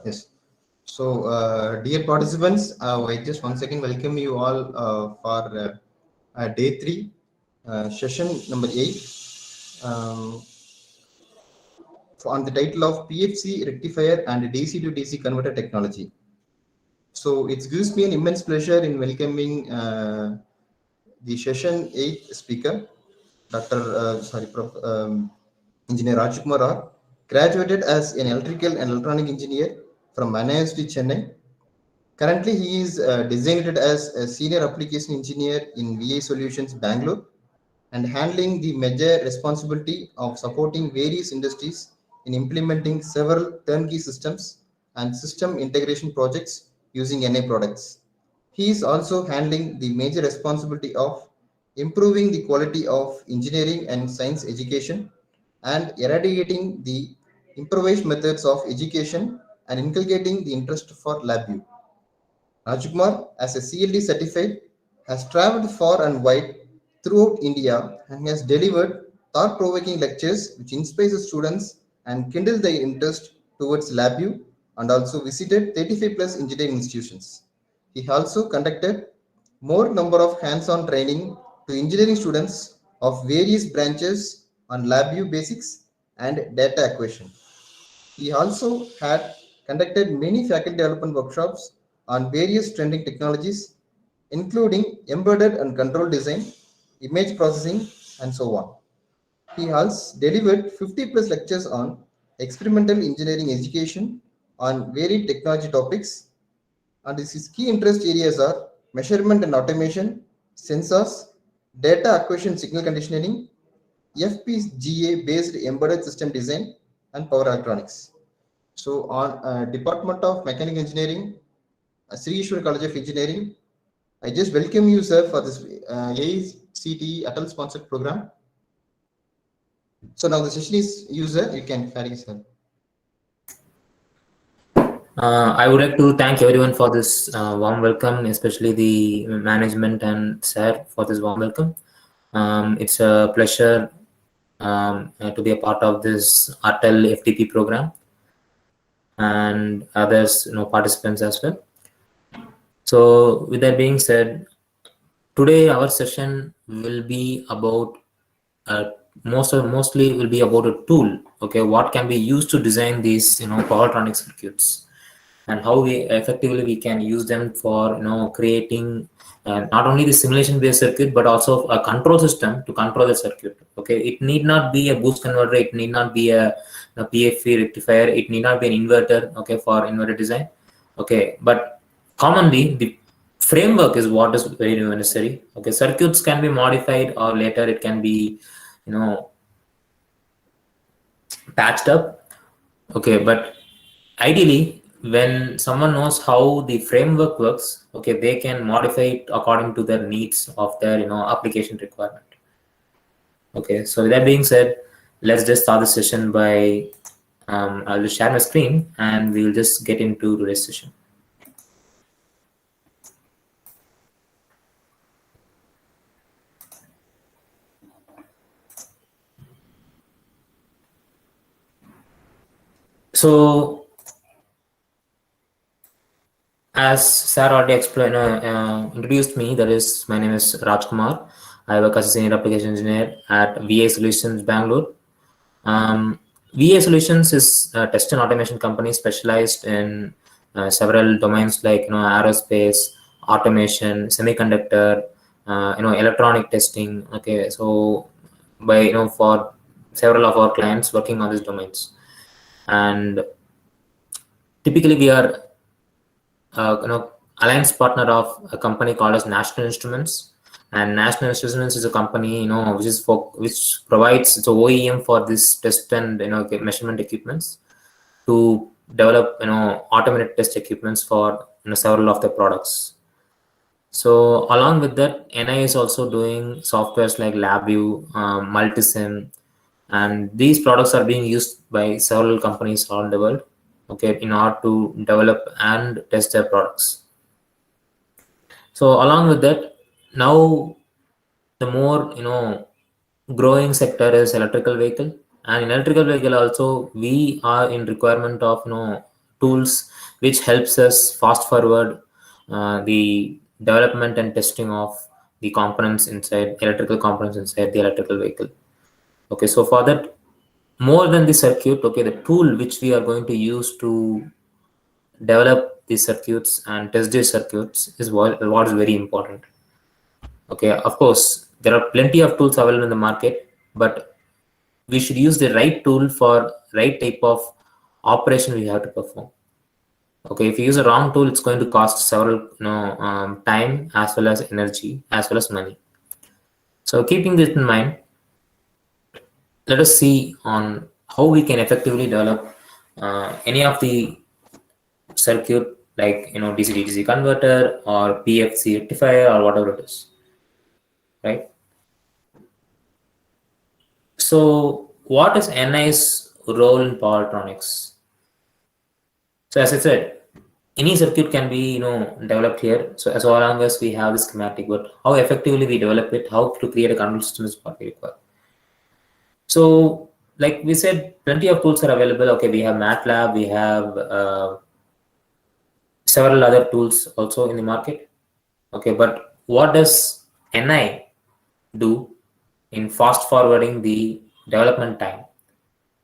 Yes. So, dear participants, I just once again welcome you all for day three, session number 8, um, on the title of PFC rectifier and DC to DC converter technology. So, it gives me an immense pleasure in welcoming the session 8 speaker, Dr. Engineer Rajkumar R, graduated as an electrical and electronic engineer from IIST Chennai. Currently, he is designated as a senior application engineer in VA Solutions Bangalore and handling the major responsibility of supporting various industries in implementing several turnkey systems and system integration projects using NA products. He is also handling the major responsibility of improving the quality of engineering and science education and eradicating the improvised methods of education and inculcating the interest for LabVIEW. Rajkumar, as a CLD certified, has traveled far and wide throughout India and has delivered thought-provoking lectures which inspire students and kindle their interest towards LabVIEW and also visited 35 plus engineering institutions. He also conducted more number of hands-on training to engineering students of various branches on LabVIEW basics and data acquisition. He also had conducted many faculty development workshops on various trending technologies, including embedded and control design, image processing, and so on. He has delivered 50 plus lectures on experimental engineering education on varied technology topics, and his key interest areas are measurement and automation, sensors, data acquisition signal conditioning, FPGA based embedded system design, and power electronics. So, on Department of Mechanical Engineering, Sri Ishwar College of Engineering, I just welcome you, sir, for this AICTE Atal sponsored program. So now the session is you, sir. You can carry, sir. I would like to thank everyone for this warm welcome, especially the management and sir for this warm welcome. It's a pleasure to be a part of this Atal FTP program and others, participants as well. So, with that being said, today our session will be about mostly will be about a tool. Okay, what can be used to design these powertronic circuits, and how effectively we can use them for creating not only the simulation based circuit but also a control system to control the circuit. Okay, it need not be a boost converter, it need not be a PFE rectifier, it need not be an inverter, okay, for inverter design. Okay, but commonly the framework is what is very necessary. Okay, circuits can be modified or later it can be patched up. Okay, but ideally when someone knows how the framework works, okay, they can modify it according to their needs of their application requirement. Okay, so with that being said, let's just start the session by I'll just share my screen and we'll just get into today's session. So as Sir already explained, introduced me, that is, my name is Rajkumar. I work as a senior application engineer at VA Solutions Bangalore. VA Solutions is a test and automation company specialized in several domains like aerospace, automation, semiconductor, electronic testing. Okay, so by for several of our clients working on these domains, and typically we are alliance partner of a company called as National Instruments. And National Instruments is a company which provides, it's a OEM for this test and measurement equipments to develop automated test equipments for several of the products. So along with that, NI is also doing softwares like LabVIEW, Multisim, and these products are being used by several companies around the world, okay, in order to develop and test their products. So along with that, now the more growing sector is electrical vehicle, and in electrical vehicle also we are in requirement of tools which helps us fast forward the development and testing of the components inside electrical components inside the electrical vehicle. Okay, so for that, more than the circuit, okay, the tool which we are going to use to develop these circuits and test these circuits is what is very important. Okay, of course, there are plenty of tools available in the market, but we should use the right tool for right type of operation we have to perform. Okay, if you use a wrong tool, it's going to cost several time as well as energy as well as money. So keeping this in mind, let us see on how we can effectively develop any of the circuit, like DC DC converter or PFC rectifier or whatever it is, right? So what is NI's role in power electronics? So as I said, any circuit can be developed here. So as long as we have the schematic, but how effectively we develop it, how to create a control system is what we require. So like we said, plenty of tools are available. Okay, we have MATLAB, we have several other tools also in the market. Okay, but what does NI do in fast forwarding the development time?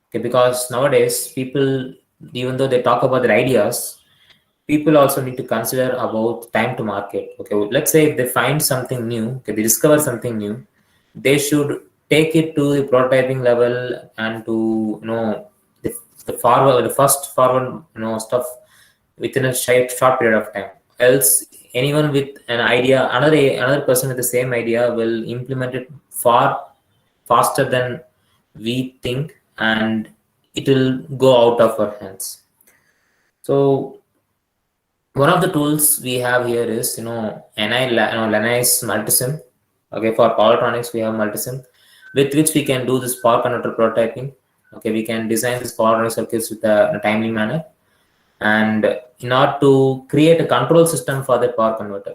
Okay, because nowadays people, even though they talk about their ideas, people also need to consider about time to market. Okay, let's say if they find something new, okay, they discover something new, they should take it to the prototyping level and to the first forward stuff within a short period of time. Else, anyone with an idea, another person with the same idea will implement it far faster than we think, and it will go out of our hands. So one of the tools we have here is Lanai's Multisim. Okay, for power electronics we have Multisim, with which we can do this power converter prototyping. Okay, we can design this power electronic circuits with a timely manner, and in order to create a control system for the power converter.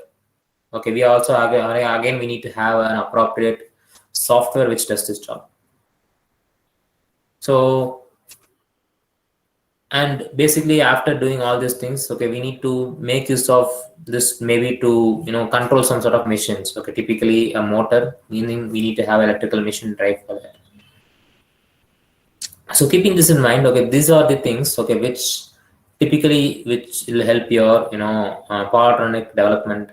Okay, we also again we need to have an appropriate software which does this job. So, and basically after doing all these things, okay, we need to make use of this maybe to control some sort of machines. Okay, typically a motor, meaning we need to have electrical machine drive for that. So keeping this in mind, okay, these are the things, okay, which will help your power electronic development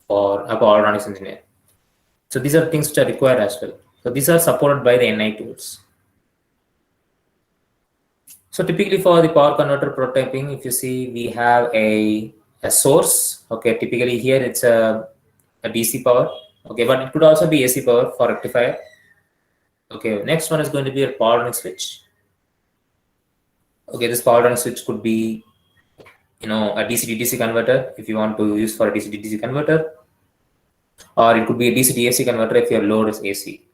for a power electronics engineer. So these are things which are required as well. So these are supported by the NI tools. So typically for the power converter prototyping, if you see, we have a source. Okay, typically here it's a DC power. Okay, but it could also be AC power for rectifier. Okay, next one is going to be a power electronic switch. Okay, this power electronic switch could be a DC to DC converter if you want to use for a DC to DC converter, or it could be a DC to AC converter if your load is AC.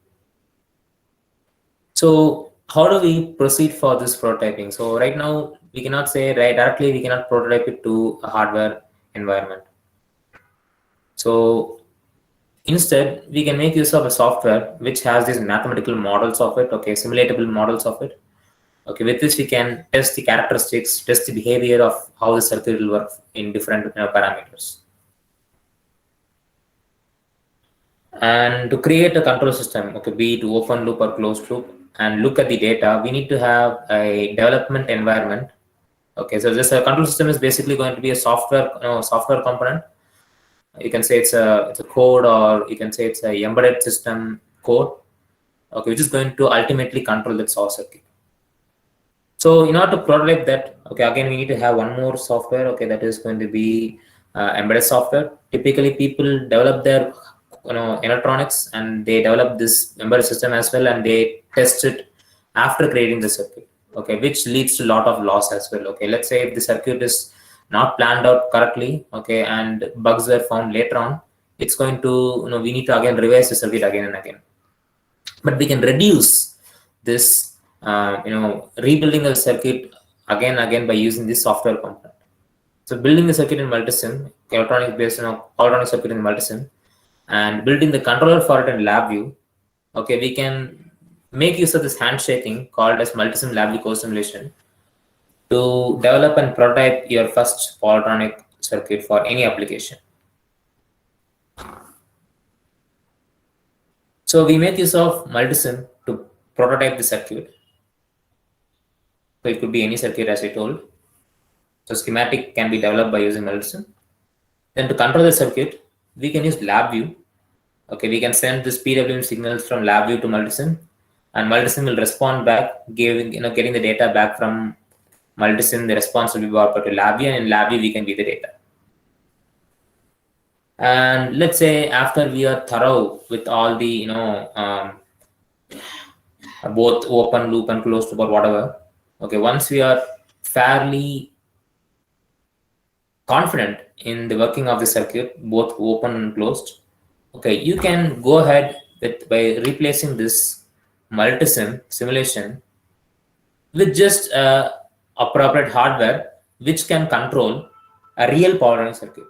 So how do we proceed for this prototyping? So right now we cannot say directly, we cannot prototype it to a hardware environment. So instead we can make use of a software which has these mathematical models of it, okay, simulatable models of it. Okay, with this we can test the characteristics, test the behavior of how the circuit will work in different parameters. And to create a control system, okay, be it open loop or closed loop, and look at the data, we need to have a development environment. Okay, so this control system is basically going to be a software component. You can say it's a code, or you can say it's a embedded system code, okay, which is going to ultimately control that source circuit. So in order to prototype that, okay, again we need to have one more software, okay, that is going to be embedded software. Typically people develop their electronics and they develop this embedded system as well, and they test it after creating the circuit, okay, which leads to a lot of loss as well. Okay, let's say if the circuit is not planned out correctly, okay, and bugs were found later on, it's going to we need to again revise the circuit again and again. But we can reduce this rebuilding a circuit again and again by using this software component. So building the circuit in Multisim, electronic based electronic circuit in Multisim, and building the controller for it in LabVIEW, okay, we can make use of this handshaking called as Multisim LabVIEW co-simulation, to develop and prototype your first power electronic circuit for any application. So we make use of Multisim to prototype the circuit. So it could be any circuit, as I told. So schematic can be developed by using Multisim. Then to control the circuit, we can use LabVIEW. Okay, we can send this PWM signals from LabVIEW to Multisim, and Multisim will respond back, getting the data back from Multisim. The response will be brought to LabVIEW, and in LabVIEW we can view the data. And let's say after we are thorough with all the both open loop and closed loop or whatever. Okay, once we are fairly confident in the working of the circuit, both open and closed, okay, you can go ahead by replacing this Multisim simulation with just appropriate hardware which can control a real power circuit.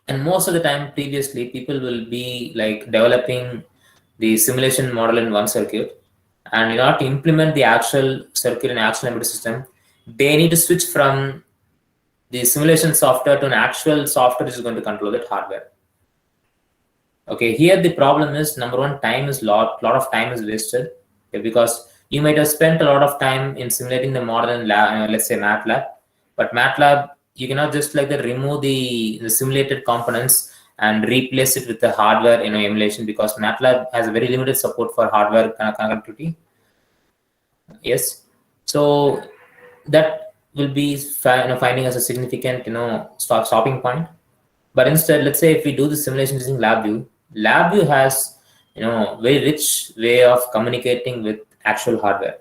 And most of the time, previously, people will be like developing the simulation model in one circuit, and in order to implement the actual circuit and actual embedded system, they need to switch from the simulation software to an actual software which is going to control that hardware. Okay, here the problem is, number one, time is lot of time is wasted, okay, because you might have spent a lot of time in simulating the model in let's say MATLAB, but MATLAB, you cannot just like that remove the simulated components and replace it with the hardware emulation, because MATLAB has a very limited support for hardware connectivity. Yes, so that will be finding as a significant stopping point. But instead, let's say if we do the simulation using LabVIEW, LabVIEW has very rich way of communicating with actual hardware.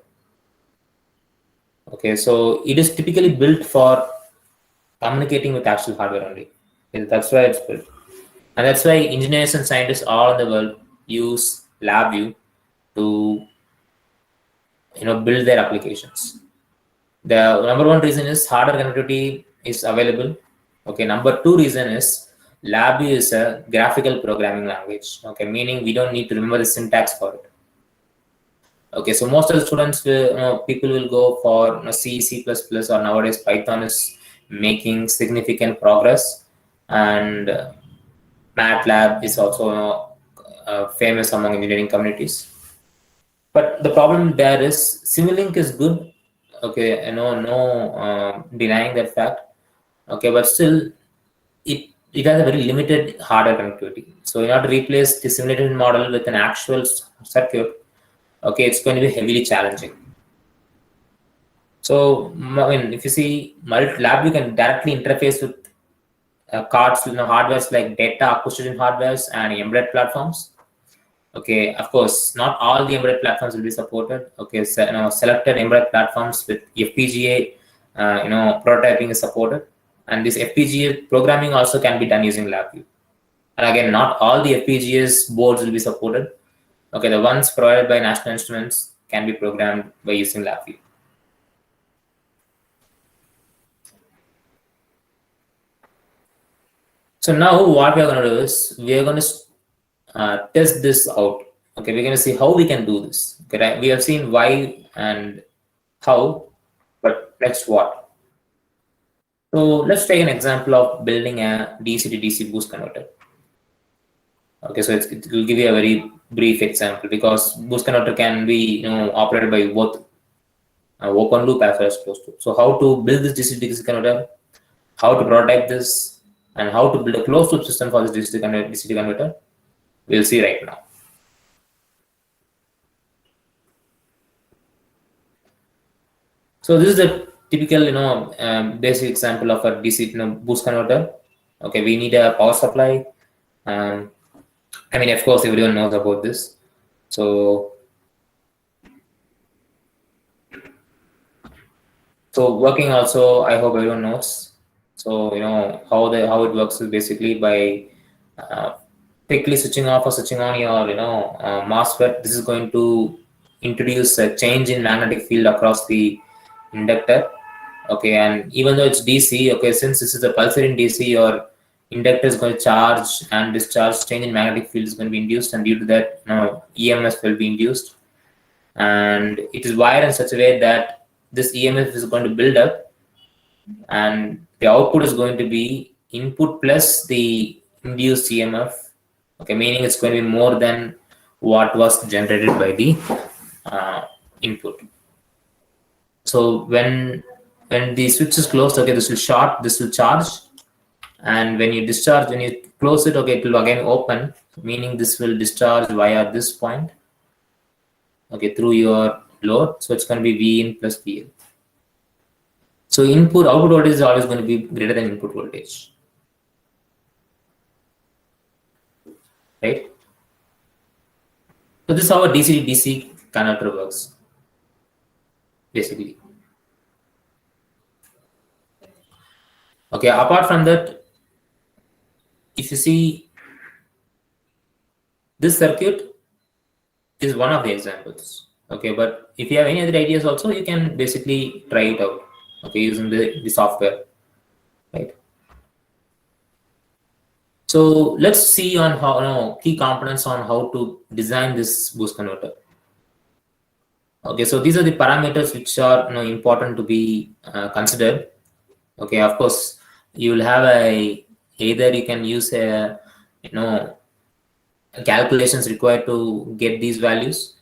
Okay, so it is typically built for communicating with actual hardware only. That's why it's built, and that's why engineers and scientists all in the world use LabVIEW to build their applications. The number one reason is hardware connectivity is available. Okay, number two reason is LabVIEW is a graphical programming language. Okay, meaning we don't need to remember the syntax for it. Okay, so most of the students, people will go for C, C++, or nowadays Python is making significant progress, and MATLAB is also famous among engineering communities. But the problem there is Simulink is good. Okay, no denying that fact. Okay, but still it has a very limited hardware connectivity. So in order to replace the simulated model with an actual circuit, okay, it's going to be heavily challenging. So I mean, if you see LabVIEW, you can directly interface with cards, hardwares like data acquisition hardwares and embedded platforms. Okay, of course, not all the embedded platforms will be supported. Okay, so, selected embedded platforms with FPGA, prototyping is supported, and this FPGA programming also can be done using LabVIEW. And again, not all the FPGAs boards will be supported. Okay, the ones provided by National Instruments can be programmed by using LabVIEW. So now what we are going to do is we are going to test this out. Okay, we're going to see how we can do this. Okay, right? We have seen why and how, but next what? So let's take an example of building a DC to DC boost converter. Okay, so it will give you a very brief example, because boost converter can be operated by both open loop as well as closed loop. So how to build this DC to DC converter, how to prototype this, and how to build a closed loop system for this DC to converter, we'll see right now. So this is a typical basic example of a DC boost converter. Okay, we need a power supply. I mean, of course, everyone knows about this. So working also, I hope everyone knows. So how it works is basically by quickly switching off or switching on your MOSFET. This is going to introduce a change in magnetic field across the inductor. Okay, and even though it's DC, okay, since this is a pulsar in DC, your inductor is going to charge and discharge. Change in magnetic field is going to be induced, and due to that, EMF will be induced. And it is wired in such a way that this EMF is going to build up, and the output is going to be input plus the induced EMF. Okay, meaning it's going to be more than what was generated by the input. So when the switch is closed, okay, this will short, this will charge, and when you discharge, when you close it, okay, it will again open, meaning this will discharge via this point, okay, through your load. So it's going to be V in plus V in. So output voltage is always going to be greater than input voltage, right? So this is how a DC to DC converter works, basically. Okay, apart from that, if you see, this circuit is one of the examples. Okay, but if you have any other ideas also, you can basically try it out, okay, using the software, right? So let's see on how, key components on how to design this boost converter. Okay, so these are the parameters which are important to be considered. Okay, of course, you will have either you can use calculations required to get these values.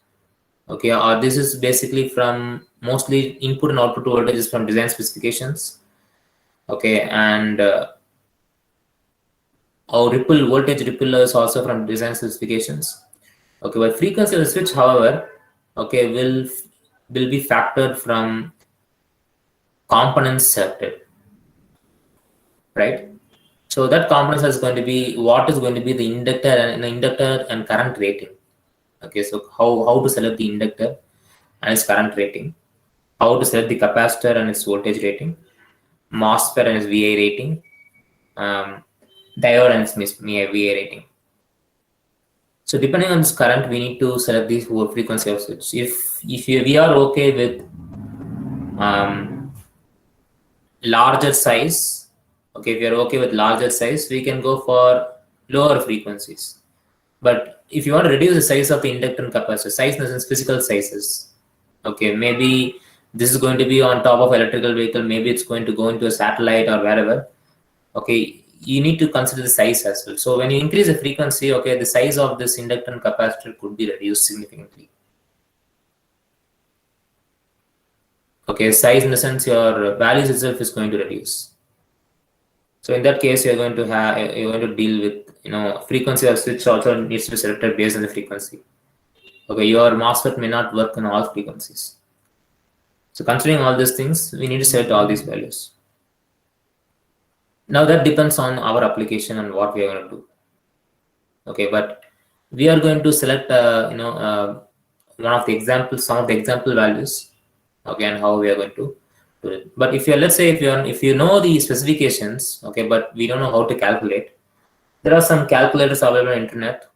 Okay, or this is basically from mostly input and output voltages from design specifications. Okay, and our voltage ripple is also from design specifications. Okay, but frequency of the switch, however, okay, will be factored from components selected, right? So that components is going to be what is going to be the inductor and current rating. Okay, so how to select the inductor and its current rating, how to select the capacitor and its voltage rating, MOSFET and its VA rating, diode and its VA rating. So depending on this current, we need to select these frequency of switch. If we are okay with larger size, okay, if we are okay with larger size, we can go for lower frequencies. But if you want to reduce the size of the inductor and capacitor, size in the sense physical sizes, okay, maybe this is going to be on top of electrical vehicle, maybe it's going to go into a satellite or wherever, okay, you need to consider the size as well. So when you increase the frequency, okay, the size of this inductor and capacitor could be reduced significantly. Okay, size in the sense your values itself is going to reduce. So in that case, you're going to deal with frequency of switch also needs to be selected based on the frequency. Okay, your MOSFET may not work on all frequencies. So considering all these things, we need to set all these values. Now that depends on our application and what we are going to do. Okay, but we are going to select one of the examples, some of the example values. Okay, and how we are going to do it. But if let's say if you know the specifications, okay, but we don't know how to calculate, there are some calculators available on internet.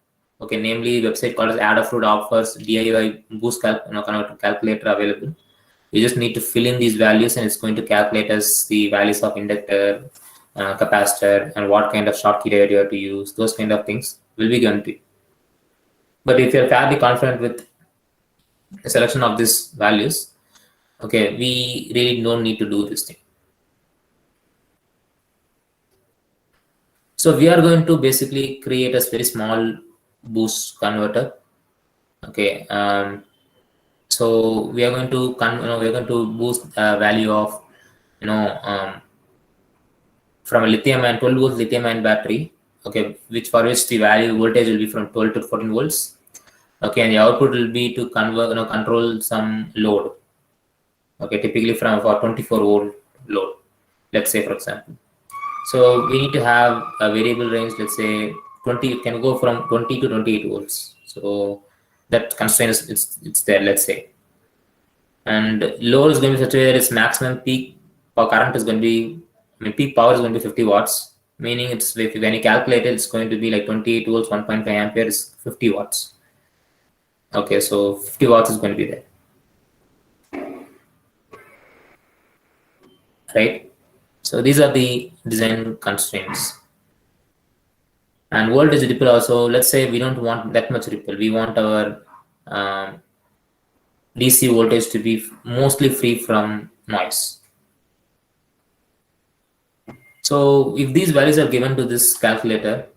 Okay, namely website called as Adafruit offers DIY boost calculator available. You just need to fill in these values and it's going to calculate us the values of inductor, capacitor, and what kind of Schottky diode you have to use. Those kind of things will be given. But if you're fairly confident with the selection of these values, okay, we really don't need to do this thing. So we are going to basically create a very small boost converter. Okay, so we are going to boost value of from a lithium-ion 12-volt lithium-ion battery. Okay, for which the value voltage will be from 12 to 14 volts. Okay, and the output will be to control some load. Okay, typically for 24-volt load, let's say, for example. So we need to have a variable range, let's say 20, it can go from 20 to 28 volts. So that constraint is it's there, let's say. And load is going to be such a way that its maximum peak power current is going to be, peak power is going to be 50 watts, meaning it's when you calculate it, it's going to be like 28 volts, 1.5 ampere is 50 watts. Okay, so 50 watts is going to be there. Right? So these are the design constraints. And voltage ripple also, let's say we don't want that much ripple. We want our DC voltage to be mostly free from noise. So if these values are given to this calculator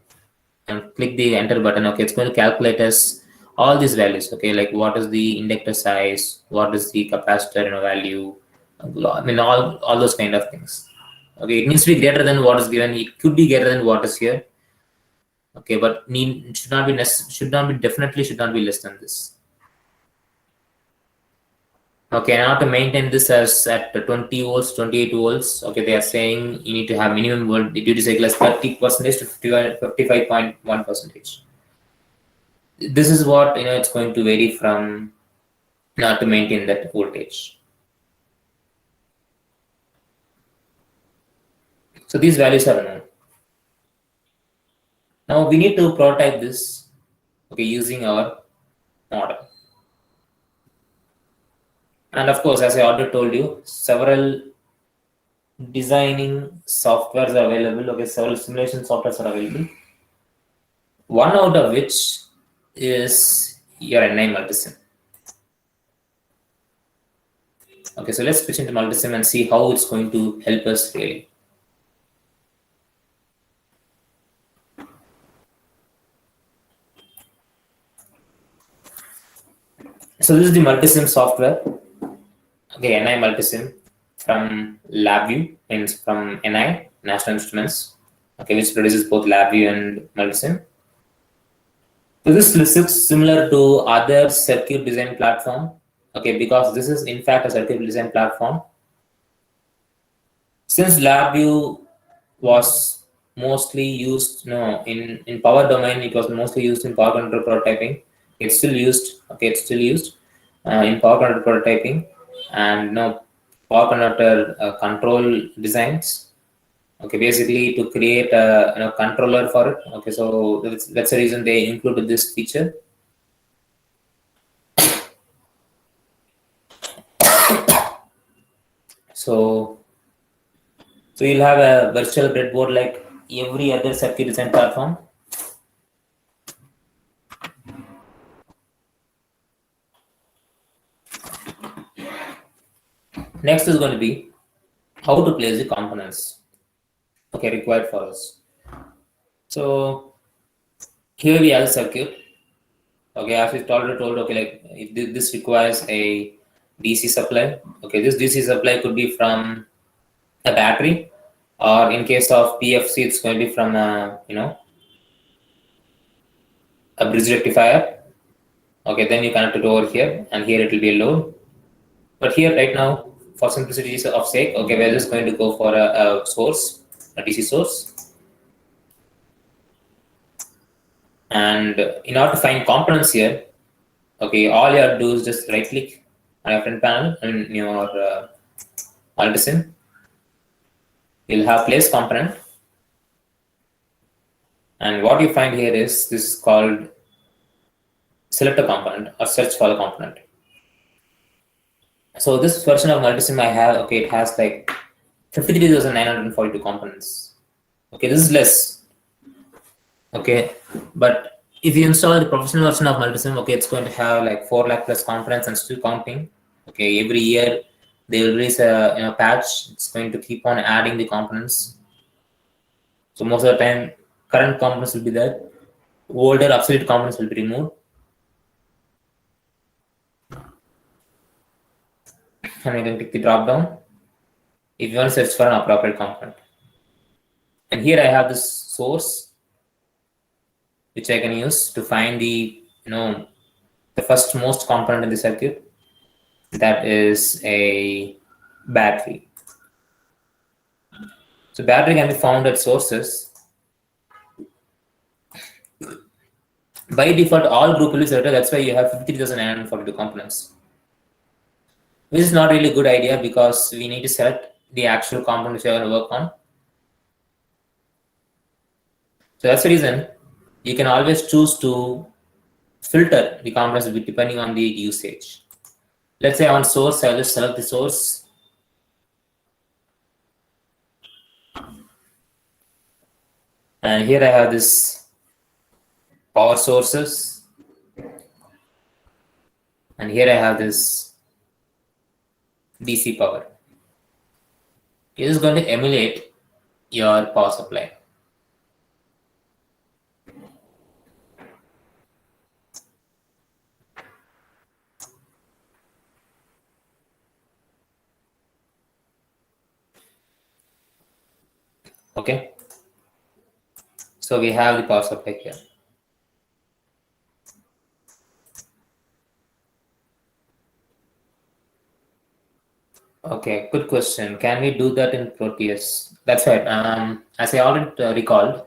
and click the enter button, okay, it's going to calculate us all these values, okay, like what is the inductor size, what is the capacitor value, I mean all those kind of things. Okay, it needs to be greater than what is given. It could be greater than what is here. Okay, but should not be definitely should not be less than this. Okay, now to maintain this as at 20 volts, 28 volts, okay, they are saying you need to have minimum volt duty cycle as 30% to 55.1%. This is what it's going to vary from now to maintain that voltage. So these values are known. Now we need to prototype this, okay, using our model. And of course, as I already told you, several designing softwares are available. Okay, several simulation softwares are available. One out of which is your NI Multisim. Okay, so let's switch into Multisim and see how it's going to help us really. So this is the Multisim software. Okay, NI Multisim from LabVIEW, means from NI, National Instruments, okay, which produces both LabVIEW and Multisim. So this looks similar to other circuit design platform, okay, because this is in fact a circuit design platform. Since LabVIEW was mostly used, in power domain, it was mostly used in power control prototyping. It's still used, okay, it's still used in power control prototyping and power converter control designs. Okay, basically to create a controller for it. Okay, so that's the reason they included this feature. So you'll have a virtual breadboard like every other circuit design platform. Next is going to be how to place the components, okay, required for us. So here we have a circuit. Okay, as we already told, okay, like if this requires a DC supply. Okay, this DC supply could be from a battery, or in case of PFC, it's going to be from a bridge rectifier. Okay, then you connect it over here, and here it will be a load. But here right now, for simplicity of sake, okay, we're just going to go for a source, a DC source. And in order to find components here, okay, all you have to do is just right click on your front panel in your Multisim. You'll have place component. And what you find here is this is called select a component or search for a component. So this version of Multisim I have, okay, it has like 53,942 components. Okay, this is less. Okay, but if you install the professional version of Multisim, okay, it's going to have like 4 lakh plus components and still counting. Okay, every year they will release a patch. It's going to keep on adding the components. So most of the time, current components will be there. Older obsolete components will be removed. And you can click the drop down if you want to search for an appropriate component. And here I have this source which I can use to find the first most component in the circuit. That is a battery. So battery can be found at sources. By default, all group will be selected. That's why you have 53,942 components. Which is not really a good idea because we need to select the actual component which we are going to work on. So that's the reason you can always choose to filter the components depending on the usage. Let's say on source, I'll just select the source. And here I have this power sources. and here I have this DC power. It is going to emulate your power supply. Okay, so we have the power supply here. Okay, good question. Can we do that in Proteus? That's right. As I already recalled,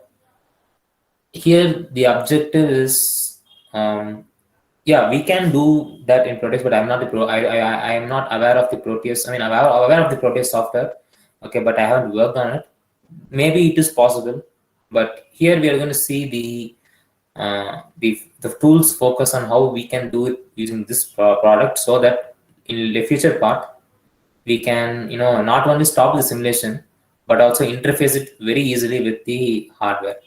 here the objective is, yeah, we can do that in Proteus, but I'm not the pro. I am not aware of the Proteus. I mean, I'm aware of the Proteus software. Okay, but I haven't worked on it. Maybe it is possible, but here we are going to see the tools focus on how we can do it using this product, so that in the future part we can not only stop the simulation but also interface it very easily with the hardware.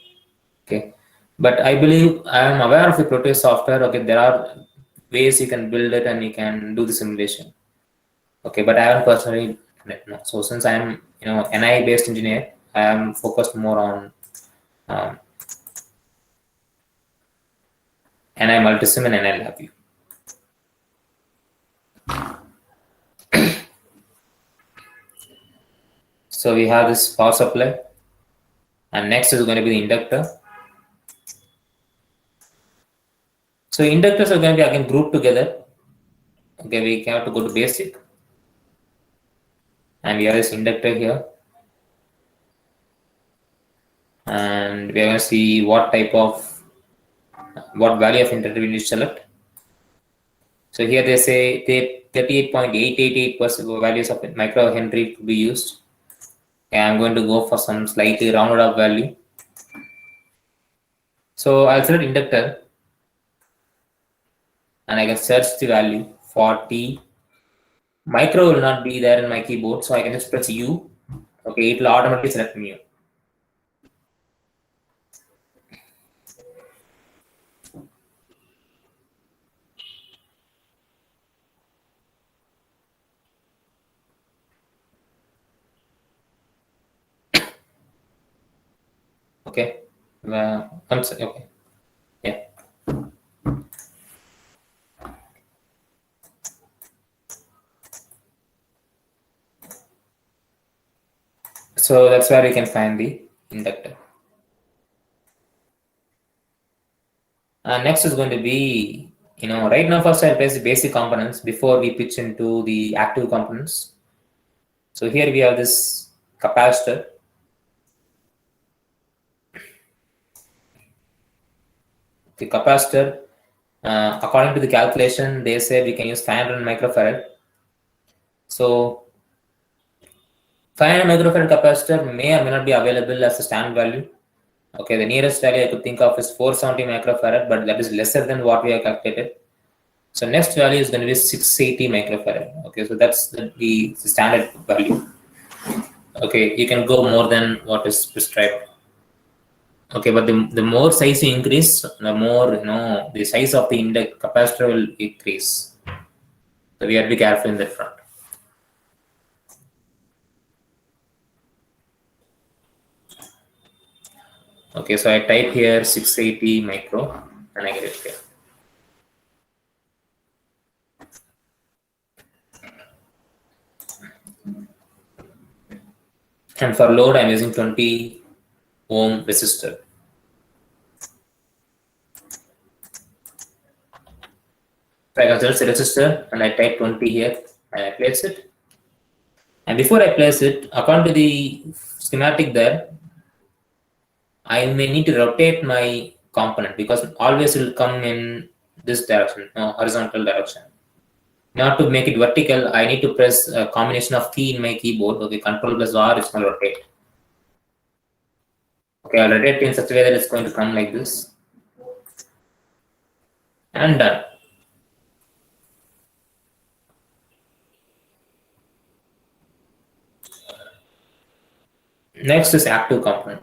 Okay, but I believe I am aware of the Proteus software. Okay, there are ways you can build it and you can do the simulation. Okay, but I haven't personally done it. No. So since I am NI based engineer, I am focused more on NI Multisim and NI LabVIEW. So we have this power supply, and next is going to be the inductor. So inductors are going to be again grouped together. Okay, we have to go to basic, and we have this inductor here, and we are going to see what value of inductor we need to select. So here they say 38.888% values of microhenry to be used. Okay, I'm going to go for some slightly rounded up value. So I'll select inductor, and I can search the value for T. Micro will not be there in my keyboard, so I can just press U. Okay, it will automatically select mu. Okay, I'm sorry. Okay, yeah. So that's where we can find the inductor. Next is going to be, right now first I'll place the basic components before we pitch into the active components. So here we have this capacitor. The capacitor, according to the calculation, they say we can use 500 microfarad. So 500 microfarad capacitor may or may not be available as a standard value. Okay, the nearest value I could think of is 470 microfarad, but that is lesser than what we have calculated. So next value is going to be 680 microfarad. Okay, so that's the standard value. Okay, you can go more than what is prescribed. Okay, but the more size you increase, the more the size of the capacitor will increase. So we have to be careful in that front. Okay, so I type here 680 micro and I get it here. And for load, I'm using 20 ohm resistor. So I can search the resistor and I type 20 here and I place it. And before I place it, according to the schematic there, I may need to rotate my component because always it will come in this direction, horizontal direction. Now to make it vertical, I need to press a combination of key in my keyboard. Okay, Control plus R is going to rotate. Okay, I'll rotate in such a way that it's going to come like this. And done. Next is active component.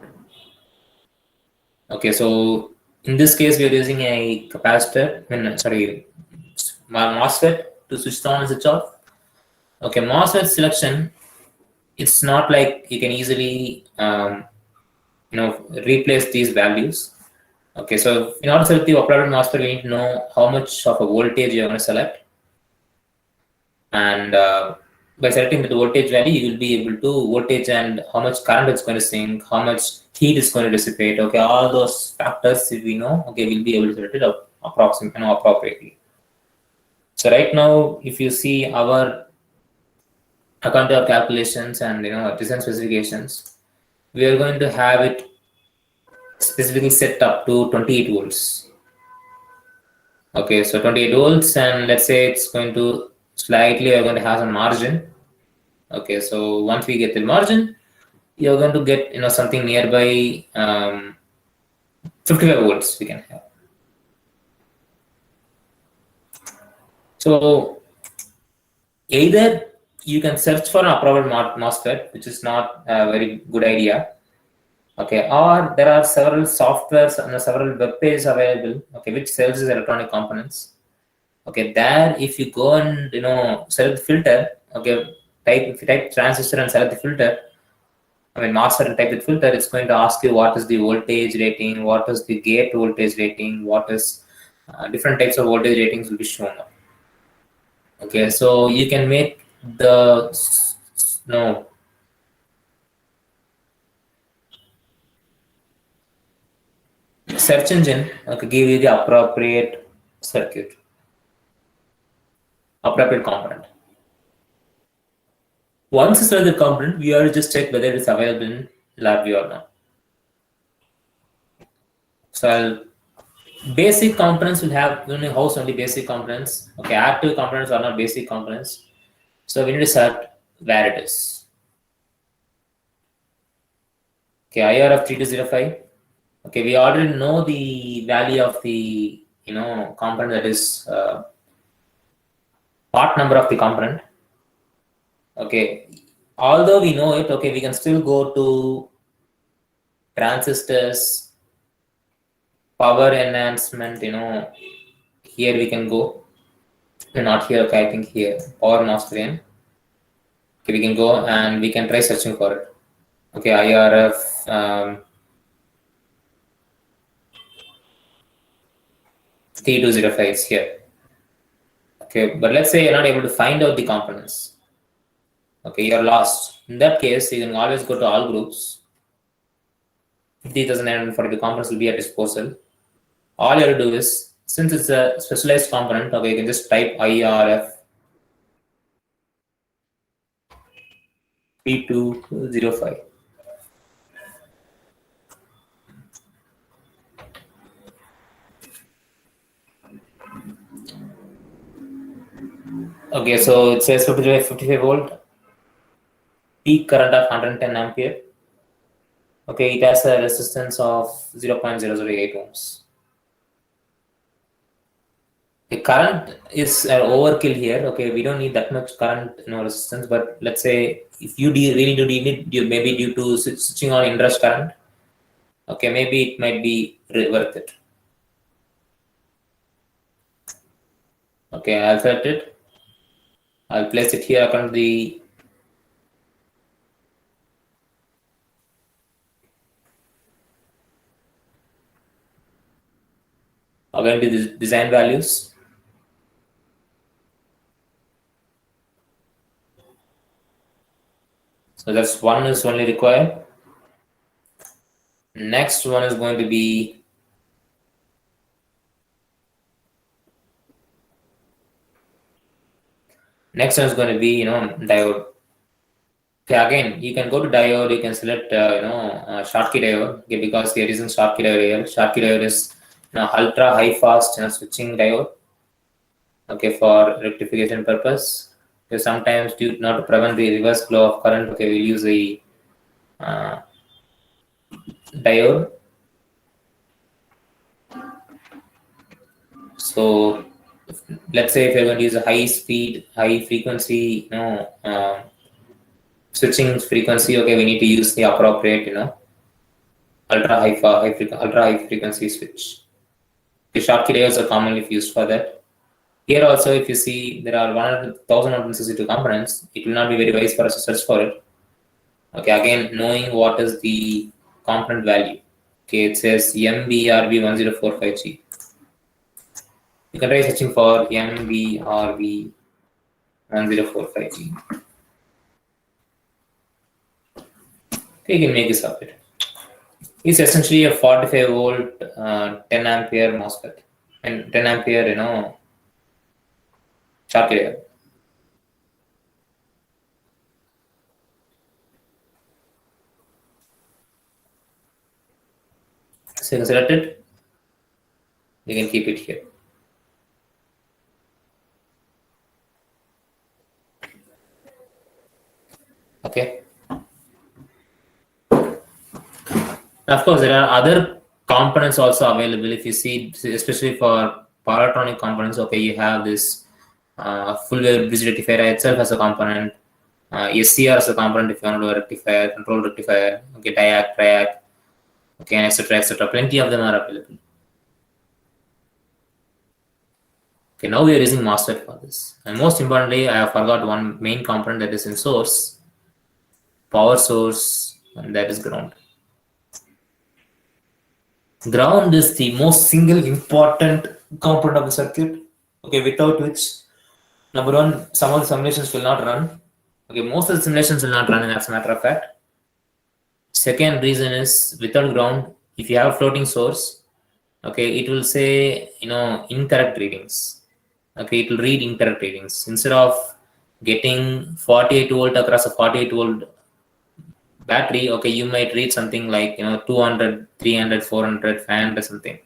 Okay, so in this case, we are using a capacitor, MOSFET to switch on and switch off. Okay, MOSFET selection, it's not like you can easily replace these values. Okay, so in order to select the operated MOSFET, we need to know how much of a voltage you're going to select. And by selecting the voltage value, you will be able to voltage and how much current it's going to sink, how much heat is going to dissipate. Okay, all those factors, if we know, okay, we'll be able to select it appropriately. So right now, if you see our account of calculations and design specifications, we are going to have it specifically set up to 28 volts. Okay, so 28 volts, and let's say it's going to slightly, we're going to have some margin. Okay, so once we get the margin, you're going to get something nearby 55 volts we can have. So either you can search for an appropriate MOSFET, which is not a very good idea. Okay, or there are several softwares and several web pages available, okay, which sells these electronic components. Okay, there if you go and select the filter, okay, if you type transistor and select the filter, MOSFET and type the filter, it's going to ask you what is the voltage rating, what is the gate voltage rating, what is different types of voltage ratings will be shown up. Okay, so you can make the search engine, okay, give you the appropriate circuit, appropriate component. Once you select the component, we have to just check whether it is available in LabVIEW or not. So basic components will have house only basic components. Okay, active components are not basic components. So we need to select where it is. Okay, IRF 3205. Okay, we already know the value of the component, that is part number of the component. Okay, although we know it, okay, we can still go to transistors, power enhancement. Here we can go. Not here. Okay, I think here power MOSFET. Okay, we can go and we can try searching for it. Okay, IRF 3205 is here. Okay, but let's say you're not able to find out the components. Okay, you're lost. In that case, you can always go to all groups. 50,942 components will be at disposal. All you have to do is, since it's a specialized component, okay, you can just type IRF 3205. Okay, so it says 55 volt, peak current of 110 ampere. Okay, it has a resistance of 0.008 ohms. The current is overkill here. Okay, we don't need that much current resistance, but let's say if you really do need it, maybe due to switching on inrush current, okay, maybe it might be worth it. Okay, I'll set it. I'll place it here according to the design values. So that's one is only required. Next one is going to be diode. Okay, again, you can go to diode. You can select Schottky diode. Okay, because there isn't Schottky diode here. Schottky diode is ultra high fast switching diode. Okay, for rectification purpose. Okay, sometimes not to prevent the reverse flow of current. Okay, we'll use a diode. So let's say if you're going to use a high speed, high frequency, switching frequency, okay, we need to use the appropriate, ultra high frequency switch. The Schottky diodes are commonly used for that. Here also, if you see there are 1,162 components, it will not be very wise for us to search for it. Okay, again, knowing what is the component value. Okay, it says MBRV1045G. You can try searching for MBRV1045G. Okay, you can make this up. It's essentially a 45 volt, 10 ampere MOSFET, and 10 ampere, Schottky diode. So you can select it. You can keep it here. Okay. Of course, there are other components also available. If you see, especially for power electronic components, okay, you have this full wave bridge rectifier itself as a component, SCR as a component if you want to do a rectifier, control rectifier, okay, diac, triac, okay, and etc. etc. Plenty of them are available. Okay, now we are using MOSFET for this. And most importantly, I have forgot one main component that is in source, power source, and that is ground. Ground is the most single important component of the circuit, okay, without which, number one, some of the simulations will not run. Okay, most of the simulations will not run, as a matter of fact. Second reason is without ground, if you have a floating source, okay, it will say, incorrect readings. Okay, it will read incorrect readings. Instead of getting 48 volt across a 48 volt battery, okay, you might read something like 200, 300, 400, 500, something.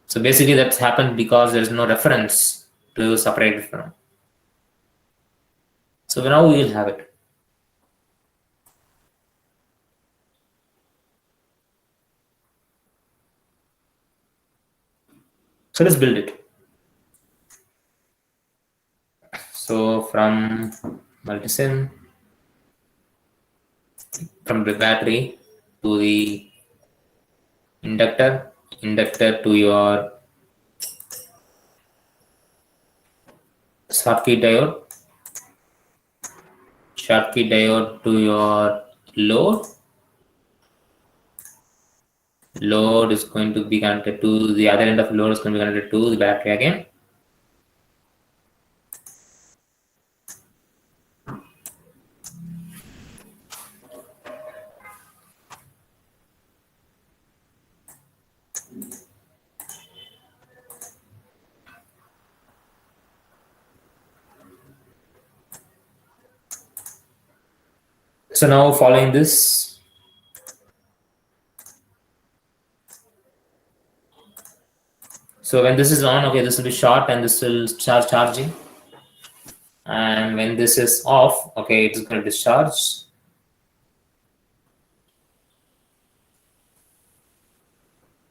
So basically that's happened because there is no reference to separate it from. So now we will have it. So let's build it. So from multisim, from the battery to the inductor to your Schottky diode to your load. Load is going to be connected to the other end of load is going to be connected to the battery again. So now following this, so when this is on, okay, this will be short and this will start charging. And when this is off, okay, it's going to discharge.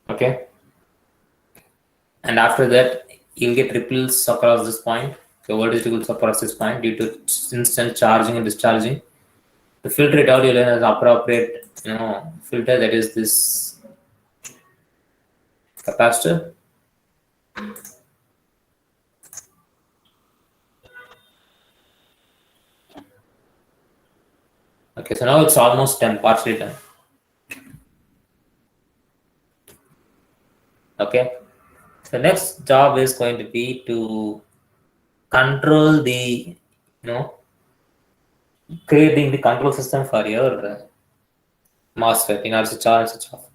Okay. And after that, you'll get ripples across this point. Okay, voltage ripples across this point due to instant charging and discharging. To filter it out, you'll have an appropriate, filter, that is this capacitor. Okay, so now it's almost done, partially done. Okay, so next job is going to be to control the, creating the control system for your MOSFET in order to charge and switch off.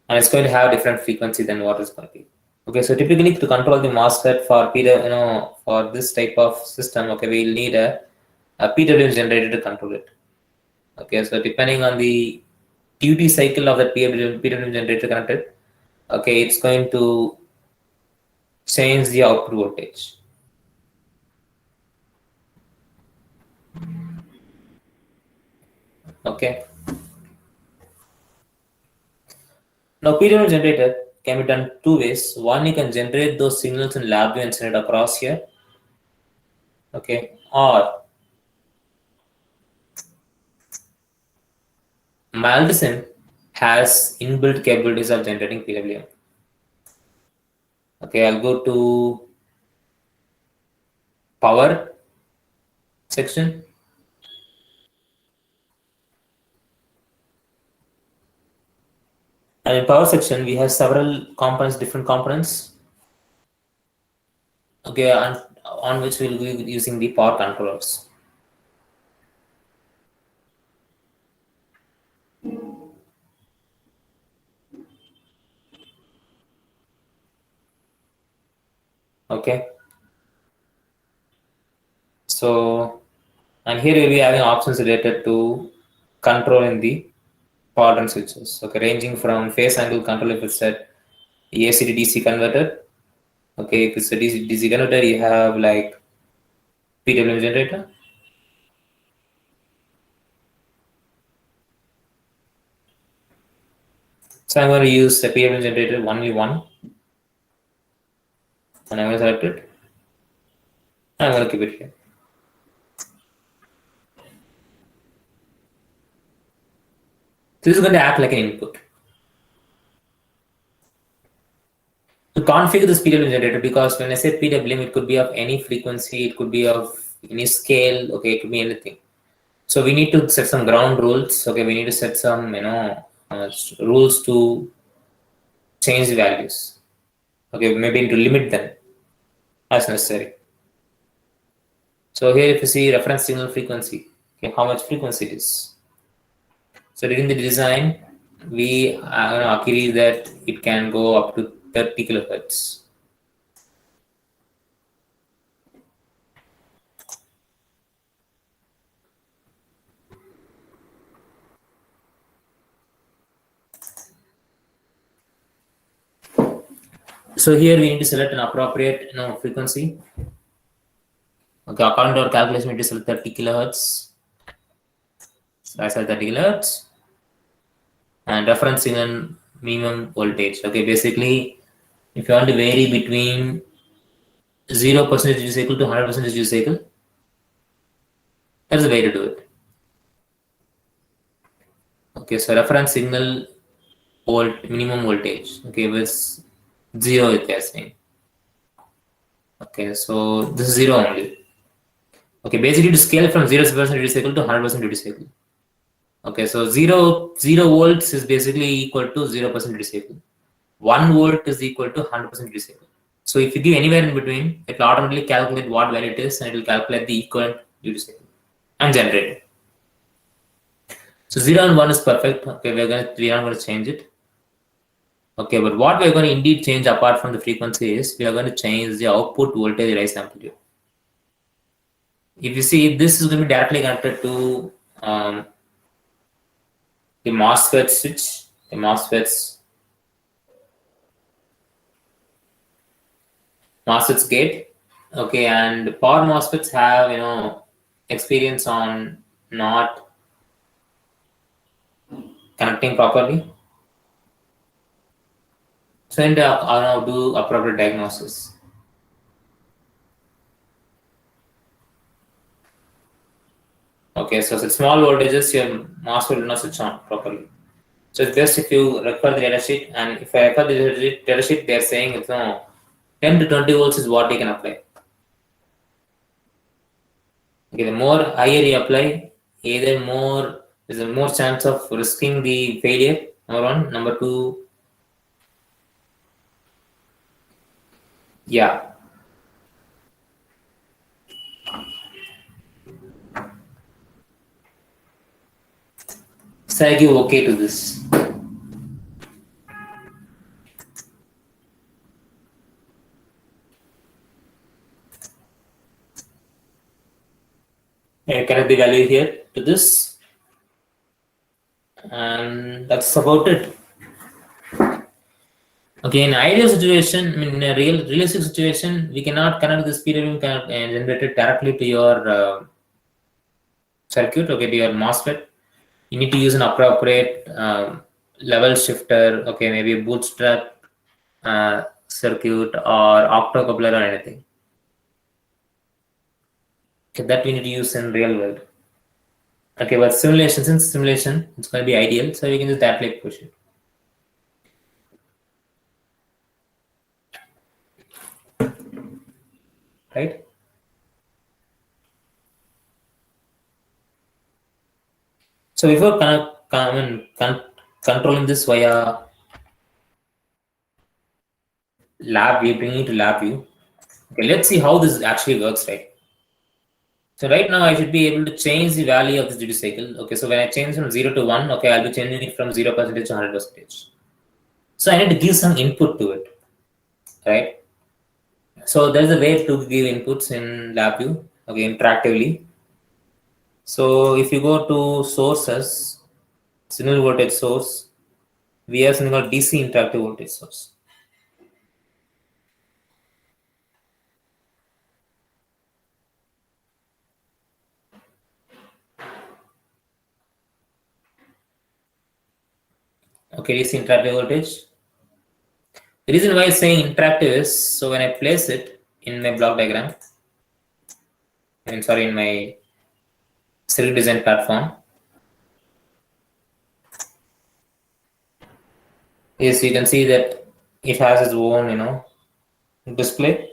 And it's going to have different frequency than what is going to be. Okay, so typically to control the MOSFET for for this type of system, okay, we'll need a PWM generator to control it. Okay, so depending on the duty cycle of the PWM generator connected, okay, it's going to change the output voltage. Okay. Now PWM generator can be done two ways. One, you can generate those signals in LabVIEW and send it across here. Okay, or Multisim has inbuilt capabilities of generating PWM. Okay, I'll go to power section. And in power section, we have several components, different components. Okay, on which we'll be using the power controllers. Okay. So, and here we'll be having options related to controlling the power and switches. Okay, ranging from phase angle control if it's set AC to DC converter. Okay, if it's a DC converter, you have like PWM generator. So I'm going to use the PWM generator only one, and I'm going to select it. And I'm going to keep it here. This is going to act like an input. To configure this PWM generator, because when I say PWM, it could be of any frequency, it could be of any scale, okay, it could be anything. So we need to set some ground rules. Okay, we need to set some rules to change the values. Okay, maybe to limit them as necessary. So here, if you see reference signal frequency, okay, how much frequency it is. So during the design, we agree that it can go up to 30 kilohertz. So here we need to select an appropriate frequency. Okay, according to our calculation, we need to select 30 kilohertz. So I said 30 kilohertz. And reference signal minimum voltage. Okay, basically, if you want to vary between 0% duty cycle to 100% duty cycle, that's the way to do it. Okay, so reference signal minimum voltage. Okay, with 0 if they are saying. Okay, so this is 0 only. Okay, basically to scale from 0% duty cycle to 100% duty cycle. Okay, so 0 volts is basically equal to 0% duty cycle. 1 volt is equal to 100% duty cycle. So if you give anywhere in between, it will automatically calculate what value it is, and it will calculate the equivalent duty cycle and generate it. So 0 and 1 is perfect. Okay, we are not going to change it. Okay, but what we are going to indeed change apart from the frequency is we are going to change the output voltage rise amplitude. If you see, this is going to be directly connected to the MOSFET switch, the MOSFET's gate. Okay, and power MOSFETs have experience on not connecting properly. So I now do appropriate diagnosis. Okay, so at small voltages, your MOSFET will not switch on properly. So it's best if you refer the data sheet, and if I refer the data sheet, they're saying 10 to 20 volts is what you can apply. Okay, the more higher you apply, there's a more chance of risking the failure. Number one. Number two, yeah. So I give okay to this. I connect the value here to this, and that's about it. Okay, in ideal situation, in a realistic situation, we cannot connect this PWM and generate it directly to your circuit, okay, to your MOSFET. You need to use an appropriate level shifter, okay, maybe a bootstrap circuit or optocoupler or anything. Okay, that we need to use in real world. Okay, but simulation, since simulation, it's going to be ideal, so we can just directly push it. right? So before controlling this via lab view, bringing it to lab view. Okay, let's see how this actually works, right? So right now I should be able to change the value of this duty cycle. Okay, so when I change from 0 to 1, okay, I'll be changing it from 0% to 100%. So I need to give some input to it, right? So there's a way to give inputs in LabVIEW, okay, interactively. So if you go to sources, signal voltage source, we have something called DC interactive voltage source. Okay, DC interactive voltage. The reason why I'm saying interactive is, so when I place it in my block diagram, in my circuit design platform, yes, you can see that it has its own, display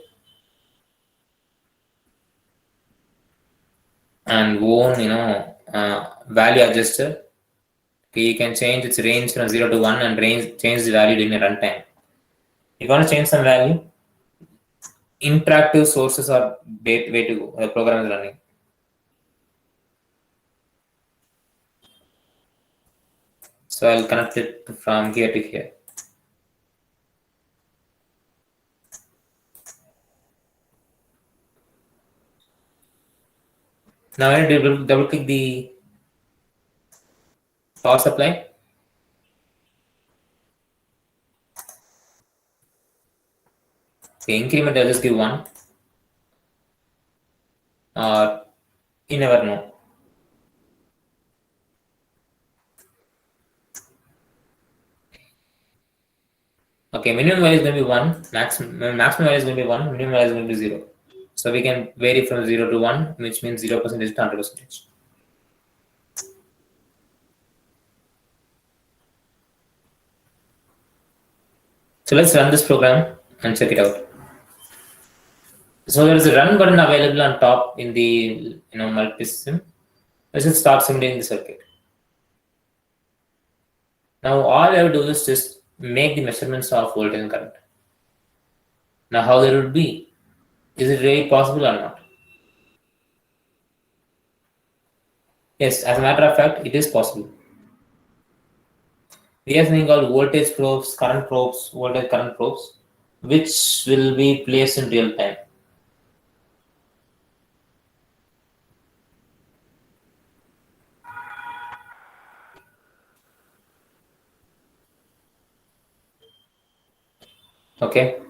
and own, value adjuster. Okay, you can change its range from 0 to 1 and change the value during the runtime. If you want to change some value, interactive sources are way to go. The program is running. So I'll connect it from here to here. Now I need to double click the power supply. The increment I'll just give 1. Or you never know. Okay, minimum value is going to be 1, maximum value is going to be 1, minimum value is going to be 0. So we can vary from 0 to 1, which means 0% to 100%. So let's run this program and check it out. So there is a run button available on top in the multi-sim. Let's just start simulating the circuit. Now all I have to do is just make the measurements of voltage and current. Now how that would be? Is it really possible or not? Yes, as a matter of fact, it is possible. We have something called voltage probes, current probes, voltage current probes, which will be placed in real time. Okay.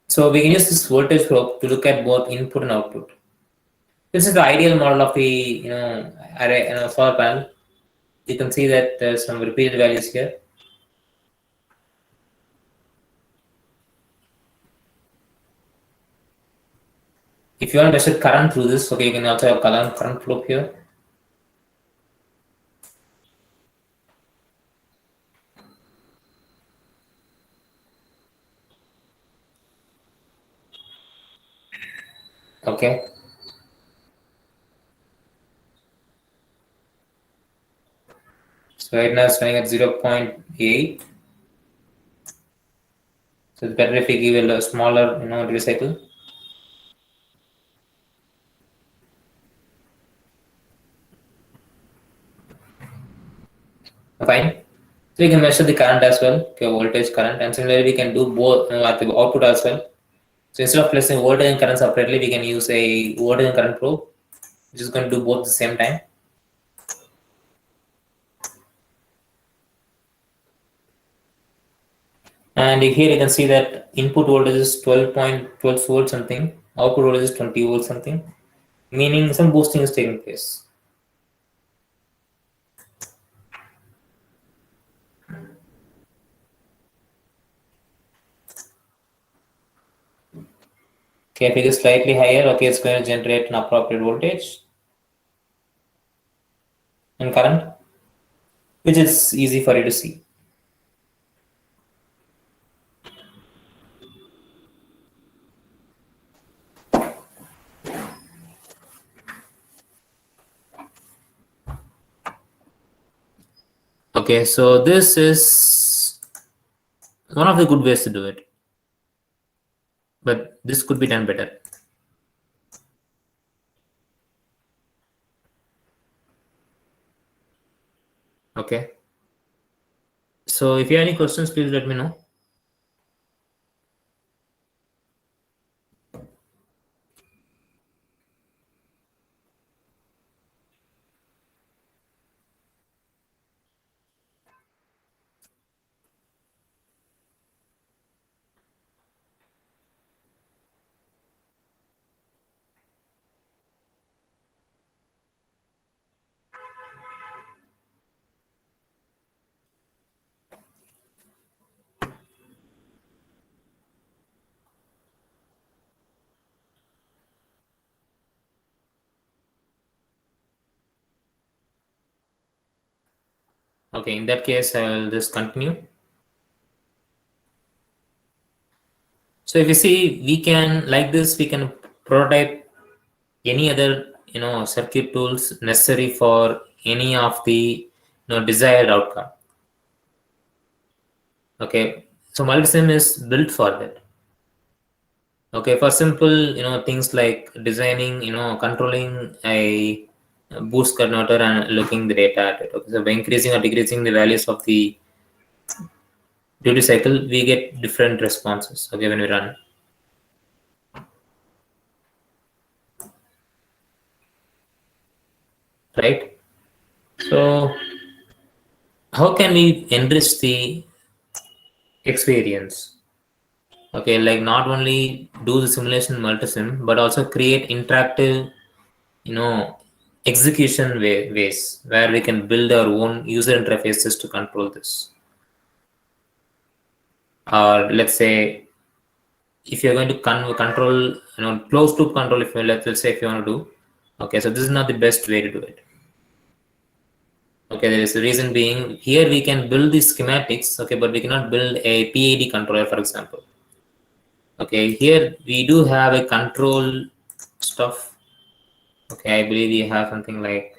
So we can use this voltage probe to look at both input and output. This is the ideal model of the array solar panel. You can see that there's some repeated values here. If you want to measure current through this, okay, you can also have current flow here. Okay. So right now it's running at 0.8. So it's better if we give a smaller, duty cycle. Fine. So we can measure the current as well, okay, voltage, current, and similarly we can do both at the output as well. So instead of placing voltage and current separately, we can use a voltage and current probe, which is going to do both at the same time. And here you can see that input voltage is 12.12 volts something, output voltage is 20 volts something, meaning some boosting is taking place. Okay, if it is slightly higher, okay, it's going to generate an appropriate voltage and current, which is easy for you to see. Okay, so this is one of the good ways to do it, but this could be done better. Okay, so if you have any questions, please let me know. Okay, in that case, I'll just continue. So if you see, we can, like this, we can prototype any other, circuit tools necessary for any of the, desired outcome. Okay, so Multisim is built for that. Okay, for simple, things like designing, controlling a boost converter and looking the data at it. Okay, so by increasing or decreasing the values of the duty cycle, we get different responses. Okay, when we run. Right. So how can we enrich the experience? Okay, like not only do the simulation multisim, but also create interactive, execution ways where we can build our own user interfaces to control this. Or let's say, if you're going to control, closed loop control, if you let's say if you want to do, okay, so this is not the best way to do it. Okay, there is a reason being here we can build the schematics, okay, but we cannot build a PID controller, for example. Okay, here we do have a control stuff. Okay, I believe we have something like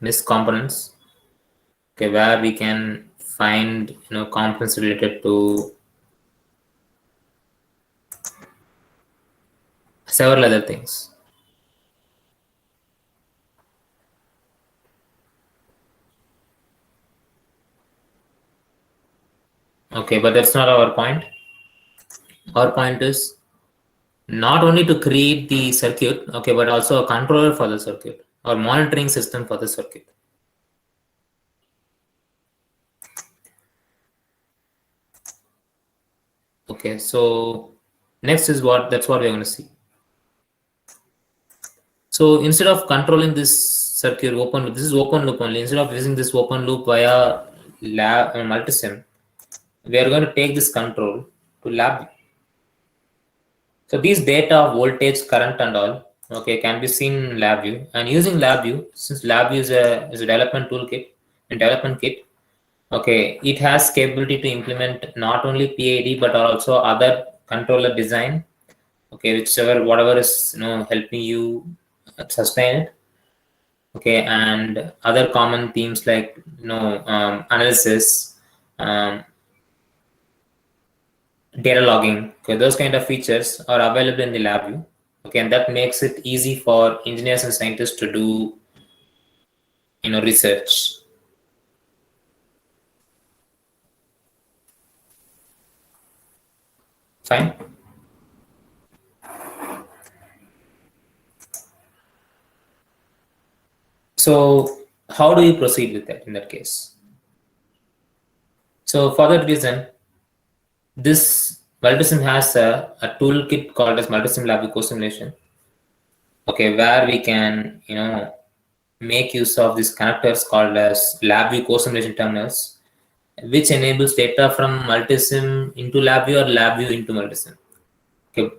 NIST components. Okay, where we can find components related to several other things. Okay, but that's not our point. Our point is not only to create the circuit, okay, but also a controller for the circuit or monitoring system for the circuit. Okay, so next is that's what we're going to see. So instead of controlling this circuit open loop, this is open loop only. Instead of using this open loop via lab multisim, we are going to take this control to lab. So these data, voltage, current, and all, okay, can be seen in LabVIEW. And using LabVIEW, since LabVIEW is a development toolkit and development kit, okay, it has capability to implement not only PID but also other controller design. Okay, whatever is helping you sustain it. Okay, and other common themes like analysis, data logging. Okay, those kind of features are available in the LabVIEW. Okay, and that makes it easy for engineers and scientists to do research. Fine. So how do you proceed with that in that case? So for that reason, this Multisim has a toolkit called as Multisim LabVIEW Co-Simulation. Okay, where we can make use of these connectors called as LabVIEW Co-Simulation terminals, which enables data from Multisim into LabVIEW or LabVIEW into Multisim. Okay,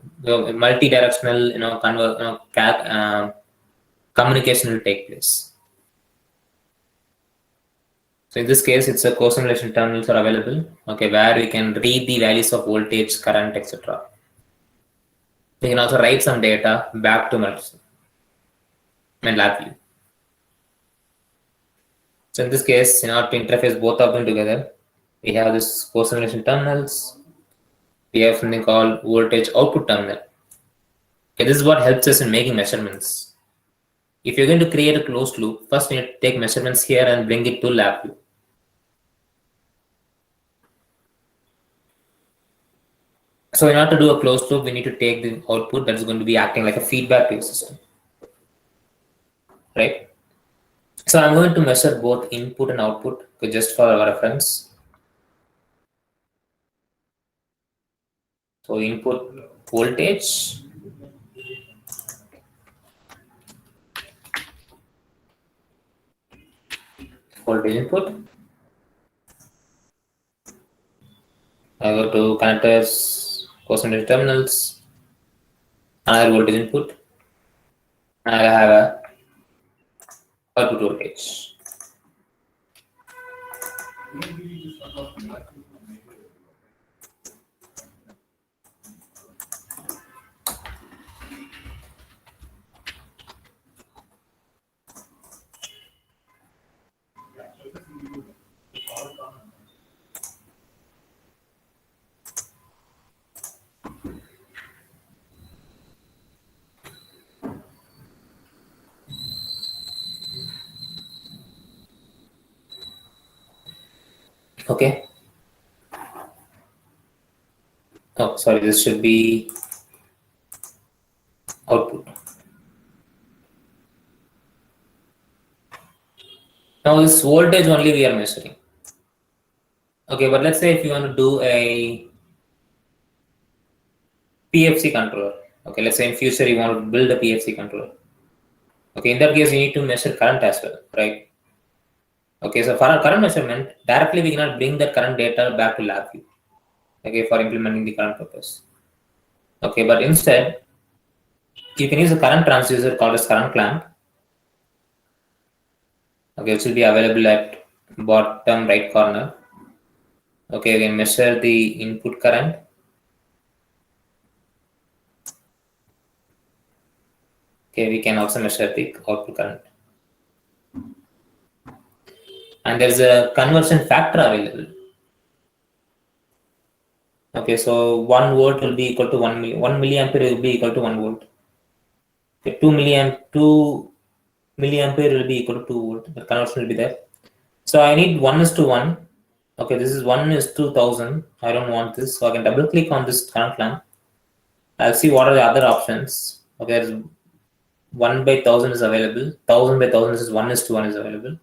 multi-directional communication will take place. So in this case, it's a co-simulation terminals are available. Okay, where we can read the values of voltage, current, etc. We can also write some data back to Multisim and LabVIEW. So in this case, in order to interface both of them together, we have this force simulation terminals. We have something called voltage output terminal. Okay, this is what helps us in making measurements. If you're going to create a closed loop, first we need to take measurements here and bring it to LabVIEW. So in order to do a closed loop, we need to take the output that is going to be acting like a feedback to your system, right? So I'm going to measure both input and output just for our reference. So input voltage, input. I go to connectors, cosmetic terminals, another voltage input, and I have a output voltage. Okay. Oh, sorry, this should be output. Now this voltage only we are measuring. Okay, but let's say if you want to do a PFC controller. Okay, let's say in future you want to build a PFC controller. Okay, in that case you need to measure current as well, right? Okay, so for our current measurement, directly we cannot bring the current data back to LabVIEW. Okay, for implementing the current purpose. Okay, but instead you can use a current transducer called as current clamp. Okay, which will be available at bottom right corner. Okay, we can measure the input current. Okay, we can also measure the output current. And there's a conversion factor available. Okay, so 1 volt will be equal to 1 milliampere will be equal to 1 volt. Okay, 2 milliampere will be equal to 2 volt. The conversion will be there. So I need 1:1. Okay, this is 1:1000. I don't want this, so I can double click on this current clamp. I'll see what are the other options. Okay, there's 1/1000 is available. 1000/1000 is 1:1 is available.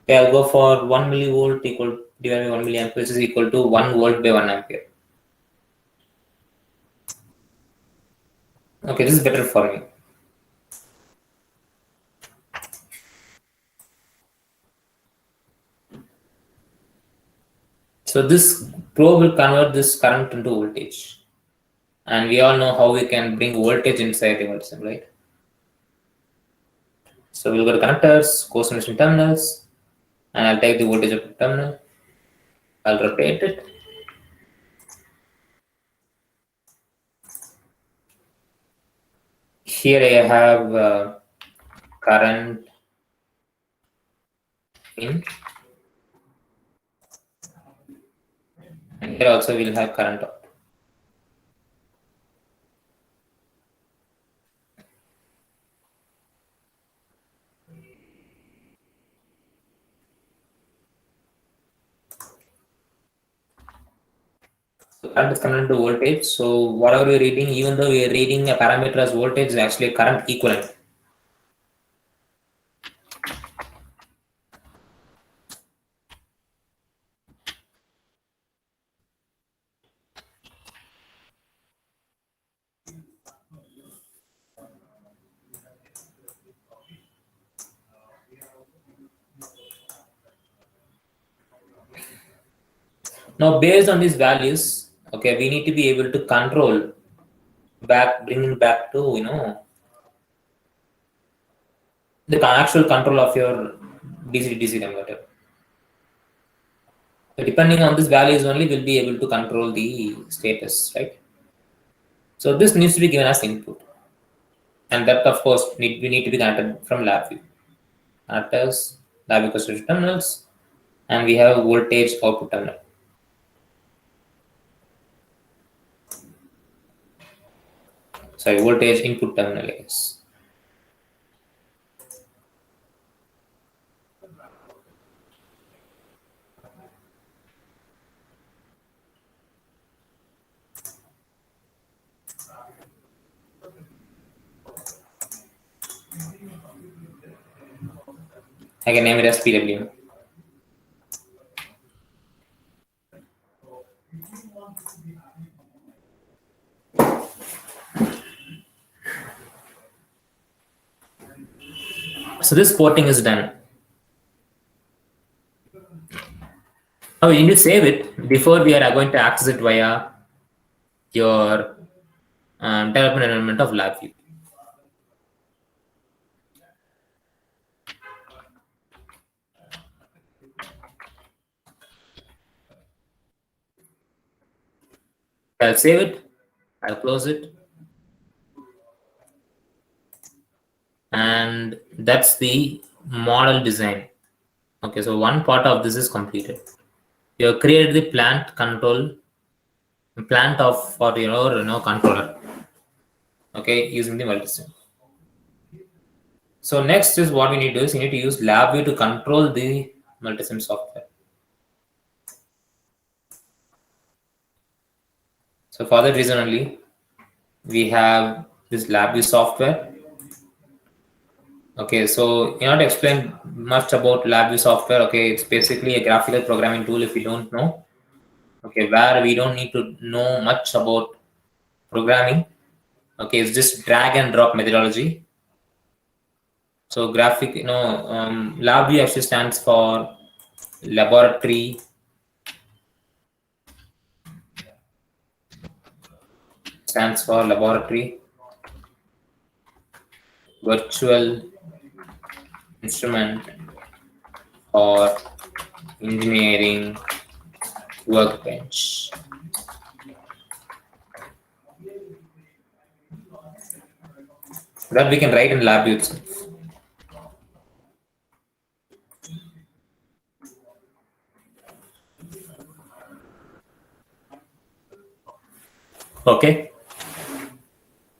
Okay, I'll go for 1 millivolt equal divided by 1 milliampere, which is equal to 1 volt by 1 ampere. Okay, this is better for me. So this probe will convert this current into voltage. And we all know how we can bring voltage inside the multisim, right? So we'll go to connectors, co-simulation terminals, and I'll take the voltage of the terminal. I'll rotate it. Here I have current in, and here also we'll have current out. So current is connected to voltage. So whatever we're reading, even though we are reading a parameter as voltage, is actually a current equivalent. Now, based on these values, okay, we need to be able to control back, bringing back to the actual control of your DC-DC converter. So depending on these values only, we'll be able to control the status, right? So this needs to be given as input, and that of course we need to be connected from LabVIEW. Connectors, LabVIEW constitutive terminals, and we have voltage output terminal. Sorry, voltage input terminal, I guess. I can name it as PWM. So this porting is done. Now we need to save it before we are going to access it via your development environment of LabVIEW. I'll save it, I'll close it, and that's the model design. Okay, so one part of this is completed. You have created the plant control, plant of for your controller. Okay, using the multisim. So next is what we need to do is you need to use LabVIEW to control the multisim software. So for that reason only, we have this LabVIEW software. Okay, so you not explain much about LabVIEW software. Okay, it's basically a graphical programming tool if you don't know. Okay, where we don't need to know much about programming. Okay, it's just drag and drop methodology. So graphic, LabVIEW actually stands for laboratory virtual instrument or engineering workbench. That we can write in LabVIEW itself. Okay.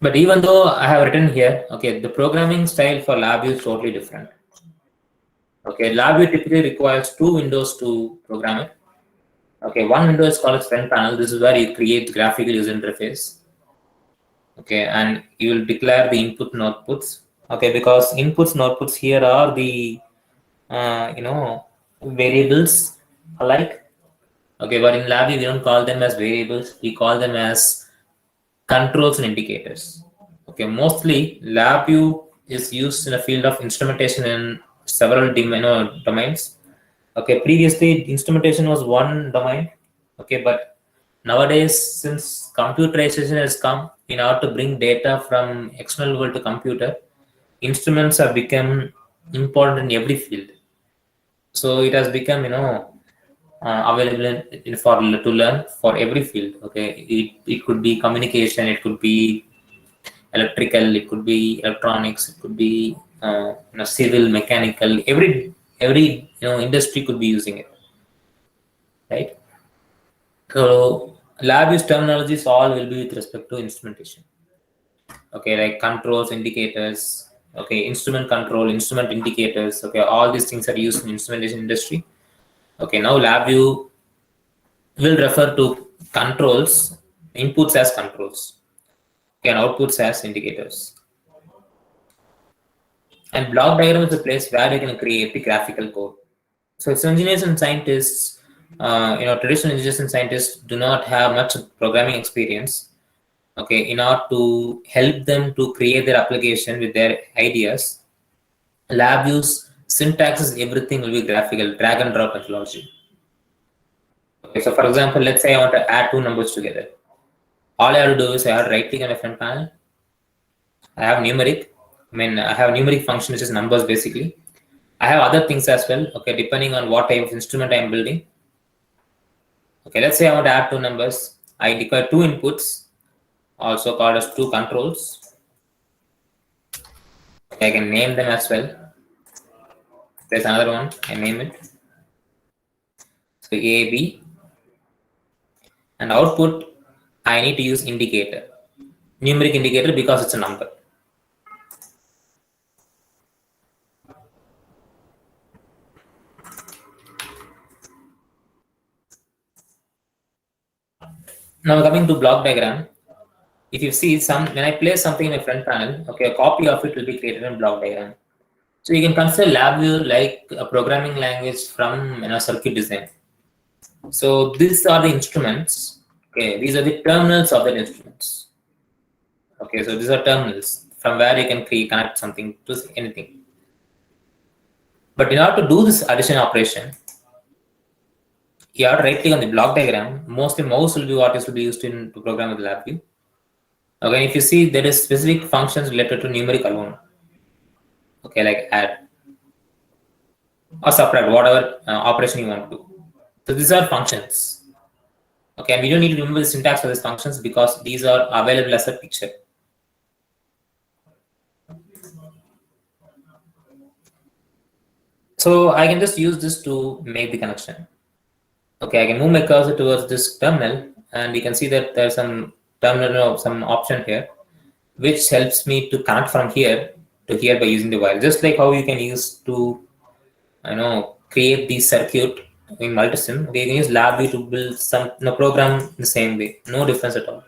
But even though I have written here, okay, the programming style for LabVIEW is totally different. Okay, LabVIEW typically requires two windows to program it. Okay, one window is called as front panel. This is where you create graphical user interface. Okay, and you will declare the input and outputs. Okay, because inputs and outputs here are the variables alike. Okay, but in LabVIEW we don't call them as variables. We call them as controls and indicators. Okay, mostly LabVIEW is used in the field of instrumentation in several domains. Okay, previously instrumentation was one domain. Okay, but nowadays since computerization has come in order to bring data from external world to computer, instruments have become important in every field. So it has become available to learn for every field. Okay, it could be communication, it could be electrical, it could be electronics, it could be civil, mechanical. Every industry could be using it, right? So LabVIEW's terminologies all will be with respect to instrumentation. Okay, like controls, indicators. Okay, instrument control, instrument indicators. Okay, all these things are used in instrumentation industry. Okay, now LabVIEW will refer to controls, inputs as controls, and outputs as indicators. And block diagram is a place where you can create the graphical code. So it's engineers and scientists, traditional engineers and scientists do not have much programming experience. Okay, in order to help them to create their application with their ideas, LabVIEW's syntax is everything will be graphical, drag and drop methodology. Okay, so for example, let's say I want to add two numbers together. All I have to do is I have to right click on my front panel. I have numeric. I have numeric function, which is numbers basically. I have other things as well. Okay, depending on what type of instrument I am building. Okay, let's say I want to add two numbers. I declare two inputs, also called as two controls. Okay, I can name them as well. There's another one, I name it. So A, B, and output, I need to use indicator, numeric indicator, because it's a number. Now coming to block diagram, if you see when I place something in a front panel, okay, a copy of it will be created in block diagram. So you can consider LabVIEW like a programming language from circuit design. So these are the instruments. Okay, these are the terminals of the instruments. Okay, so these are terminals from where you can connect something to anything. But in order to do this addition operation, you have to right click on the block diagram. Mostly mouse will be what is to be used to program with LabVIEW. Okay, if you see there is specific functions related to numeric alone. Okay, like add or subtract, whatever operation you want to do. So these are functions. Okay, and we don't need to remember the syntax for these functions because these are available as a picture. So I can just use this to make the connection. Okay, I can move my cursor towards this terminal, and you can see that there's some terminal, some option here, which helps me to connect from here to here by using the wire. Just like how you can use to, create the circuit in Multisim. Okay, you can use LabVIEW to build some program the same way. No difference at all.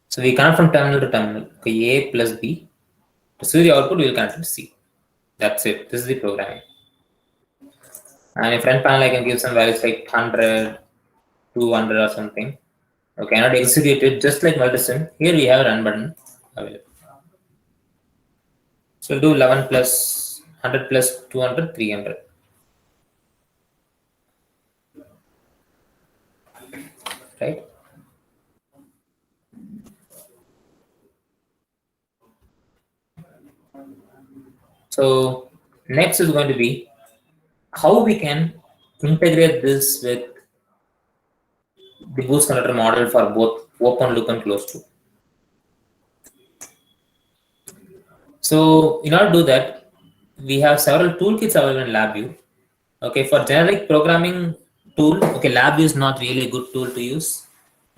So we connect from terminal to terminal. Okay, A plus B. To see the output, we will connect to C. That's it. This is the programming. And in front panel, I can give some values like 100, 200 or something. Okay, not execute it just like Multisim. Here we have a run button available. So we'll do 11 plus 100 plus 200, 300. Right? So next is going to be how we can integrate this with the boost converter model for both open loop and closed loop. So in order to do that, we have several toolkits available in LabVIEW. Okay, for generic programming tool, okay, LabVIEW is not really a good tool to use.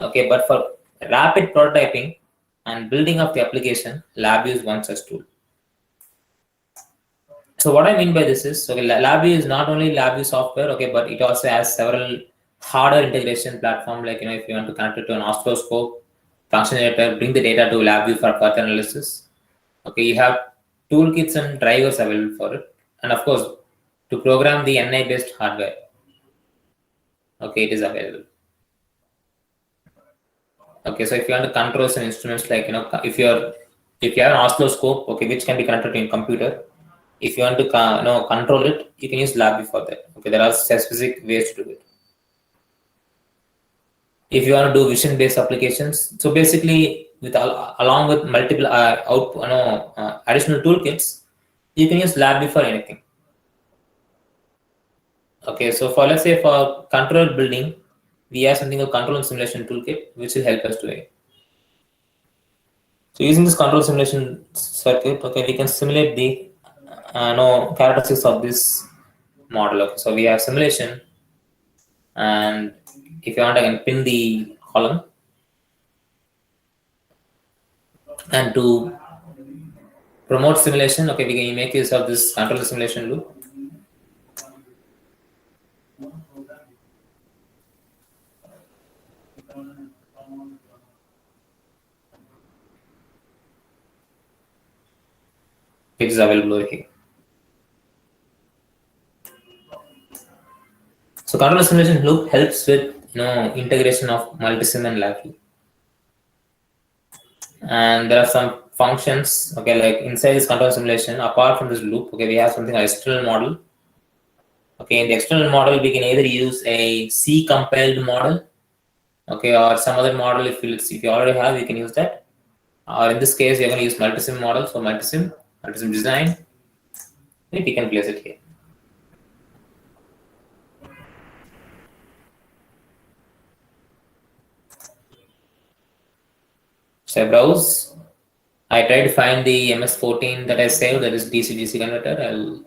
Okay, but for rapid prototyping and building of the application, LabVIEW is one such tool. So what I mean by this is, okay, LabVIEW is not only LabVIEW software, okay, but it also has several hardware integration platform, like, if you want to connect it to an oscilloscope, function generator, bring the data to LabVIEW for further analysis. Okay, you have toolkits and drivers available for it. And of course, to program the NI-based hardware, okay, it is available. Okay, so if you want to control some instruments, like, if you have an oscilloscope, okay, which can be connected to your computer, if you want to control it, you can use LabVIEW for that. Okay, there are specific ways to do it. If you want to do vision-based applications, so basically, along with multiple additional toolkits, you can use LabVIEW for anything. Okay, so for, let's say, for control building, we have something called control and simulation toolkit, which will help us do it. So using this control simulation circuit, okay, we can simulate the characteristics of this model. Okay, so we have simulation, and if you want, I can pin the column, and to promote simulation, okay, we can make use of this control simulation loop. It is available over here. So control simulation loop helps with integration of Multisim and LabVIEW. And there are some functions, okay, like inside this control simulation, apart from this loop, okay, we have something like external model. Okay, in the external model, we can either use a C compiled model, okay, or some other model. If you already have, you can use that. Or in this case, you're going to use Multisim model. So Multisim design. If you can place it here. So I browse. I try to find the MS14 that I saved, that is DC-DC converter.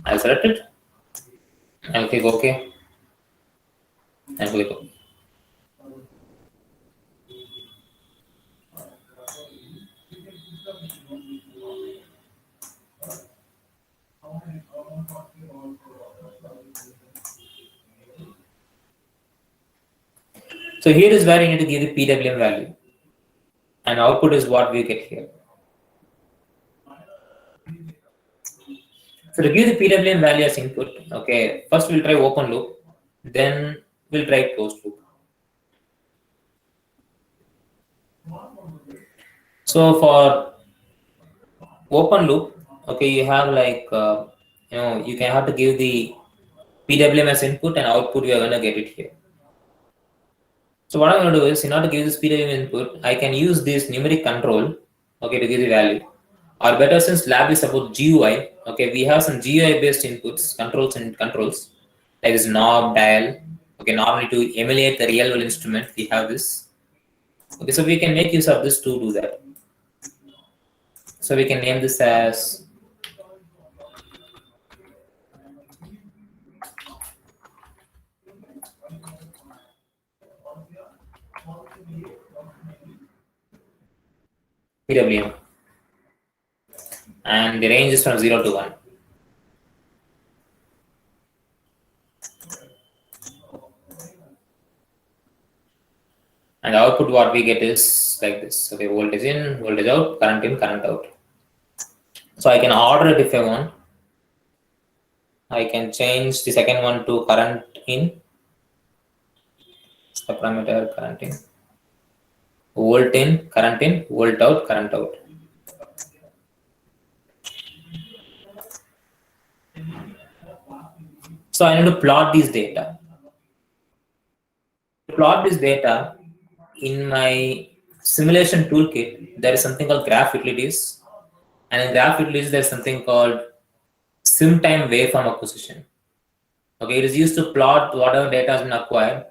I'll select it. I'll click OK and click OK. So here is where you need to give the PWM value, and output is what we get here. So to give the PWM value as input, okay, first we'll try open loop, then we'll try closed loop. So for open loop, okay, you have like, you can have to give the PWM as input and output, you are going to get it here. So what I'm going to do is, in order to give this PWM input, I can use this numeric control, okay, to give the value. Or better, since lab is about GUI, okay, we have some GUI based inputs, controls, like this knob, dial. Okay, normally to emulate the real world instrument, we have this. Okay, so we can make use of this to do that. So we can name this as PWM, and the range is from 0 to 1. And the output what we get is like this. Okay, voltage in, voltage out, current in, current out. So I can order it if I want. I can change the second one to current in, the parameter current in, volt in, volt out, current out. So I need to plot these data. To plot this data, in my simulation toolkit, there is something called graph utilities. And in graph utilities, there's something called sim time waveform acquisition. Okay, it is used to plot whatever data has been acquired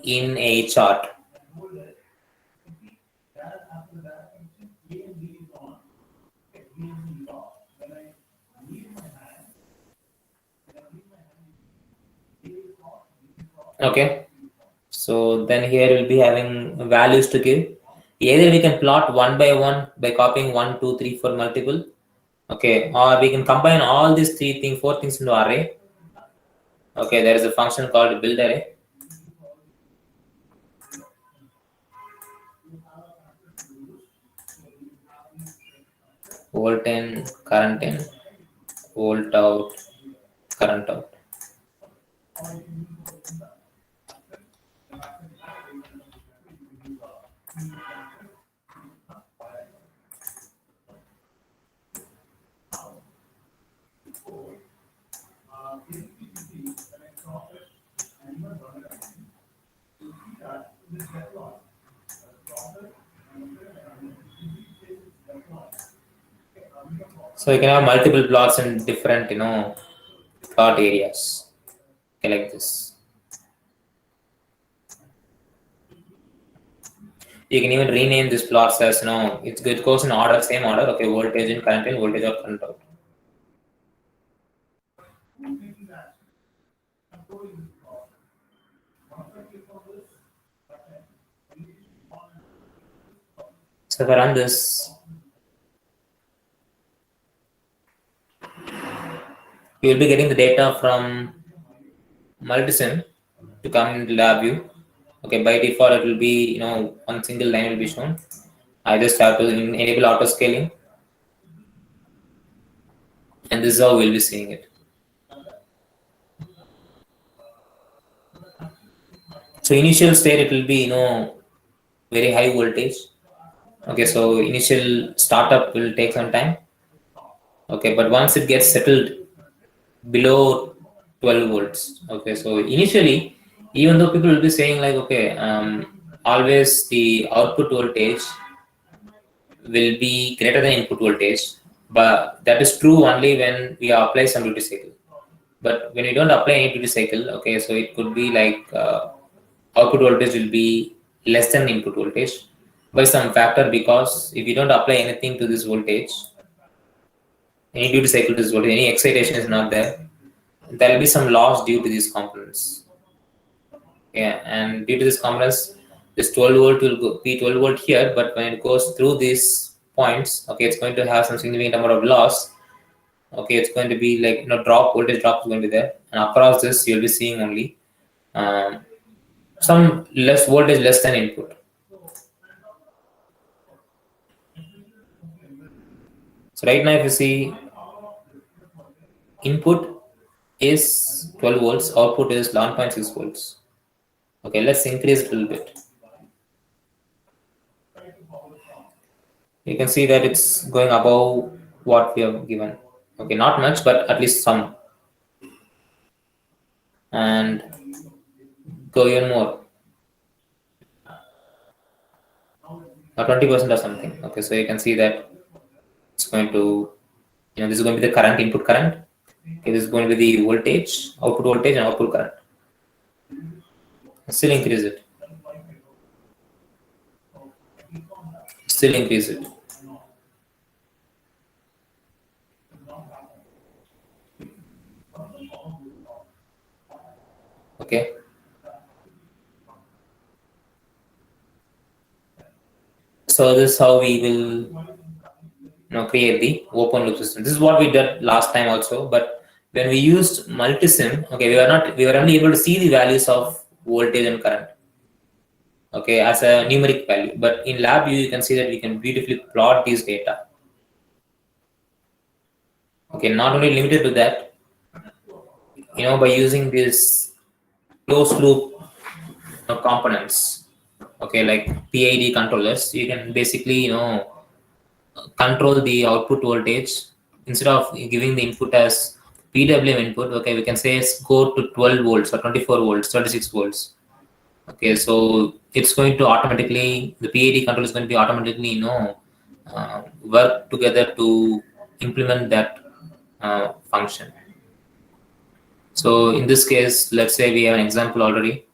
in a chart. Okay, so then here we'll be having values to give. Either we can plot one by one by copying 1, 2, 3, 4 multiple. Okay, or we can combine all these four things into array. Okay, there is a function called build array. Volt in, current in, volt out, current out. So you can have multiple plots in different, plot areas, okay, like this. You can even rename these plots as, it goes in order, same order. Okay, voltage in, voltage out, current out. So if I run this, you will be getting the data from Multisim to come in the lab view. Okay, by default it will be, one single line will be shown. I just have to enable auto scaling, and this is how we'll be seeing it. So initial state it will be, very high voltage. Okay, so initial startup will take some time. Okay, but once it gets settled below 12 volts. Okay, so initially, even though people will be saying like, okay, always the output voltage will be greater than input voltage, but that is true only when we apply some duty cycle. But when we don't apply any duty cycle, okay, so it could be like output voltage will be less than input voltage. by some factor, because if you don't apply anything to this voltage, any duty cycle to this voltage, any excitation is not there, there will be some loss due to these components. Yeah, and due to this components, this 12 volt will be 12 volt here, but when it goes through these points, okay, it's going to have some significant amount of loss. Okay, it's going to be like, voltage drop is going to be there, and across this you'll be seeing only some less voltage less than input. So right now, if you see, input is 12 volts, output is 11.6 volts. Okay, let's increase it a little bit. You can see that it's going above what we have given. Okay, not much, but at least some. And go even more. 20% or something. Okay, so you can see that it's going to, this is going to be the current, input current. Okay, this is going to be the voltage, output voltage, and output current. Still increase it. Still increase it. Okay. So this is how we will create the open loop system. This is what we did last time also, but when we used multisim, okay, we were only able to see the values of voltage and current, okay, as a numeric value. But in LabVIEW, you can see that we can beautifully plot these data. Okay, not only limited to that, by using this closed loop components, okay, like PID controllers, you can basically control the output voltage. Instead of giving the input as PWM input, okay, we can say go to 12 volts or 24 volts, 36 volts. Okay, so it's going to automatically, the PID control is going to be automatically, work together to implement that function. So in this case, let's say we have an example already.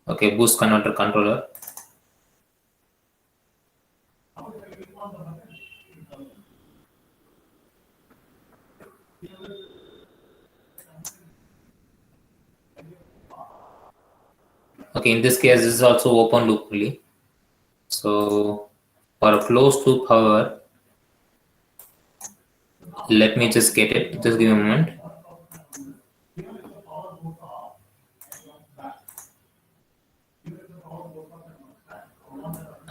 Okay, boost converter controller. Okay, in this case, this is also open loop only. So for a closed loop, however, let me just get it. Just give me a moment.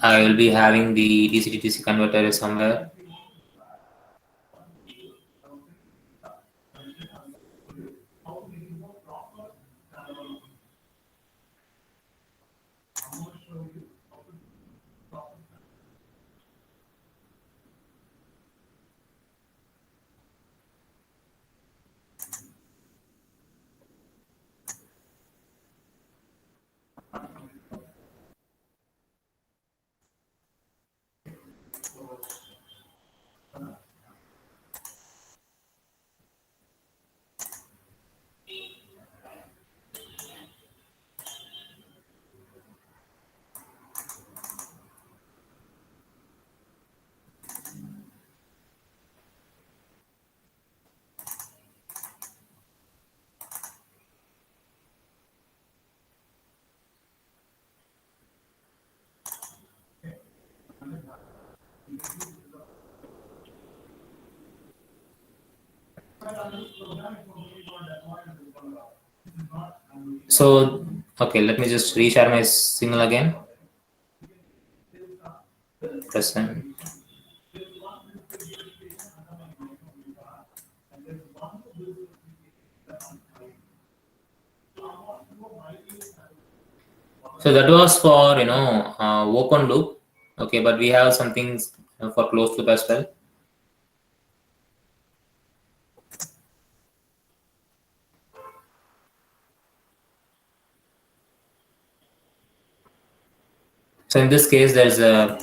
I will be having the DC to DC converter somewhere. So, okay, let me just reshare my signal again. Present. So that was for open loop, okay, but we have some things for closed loop as well. So in this case, there's a,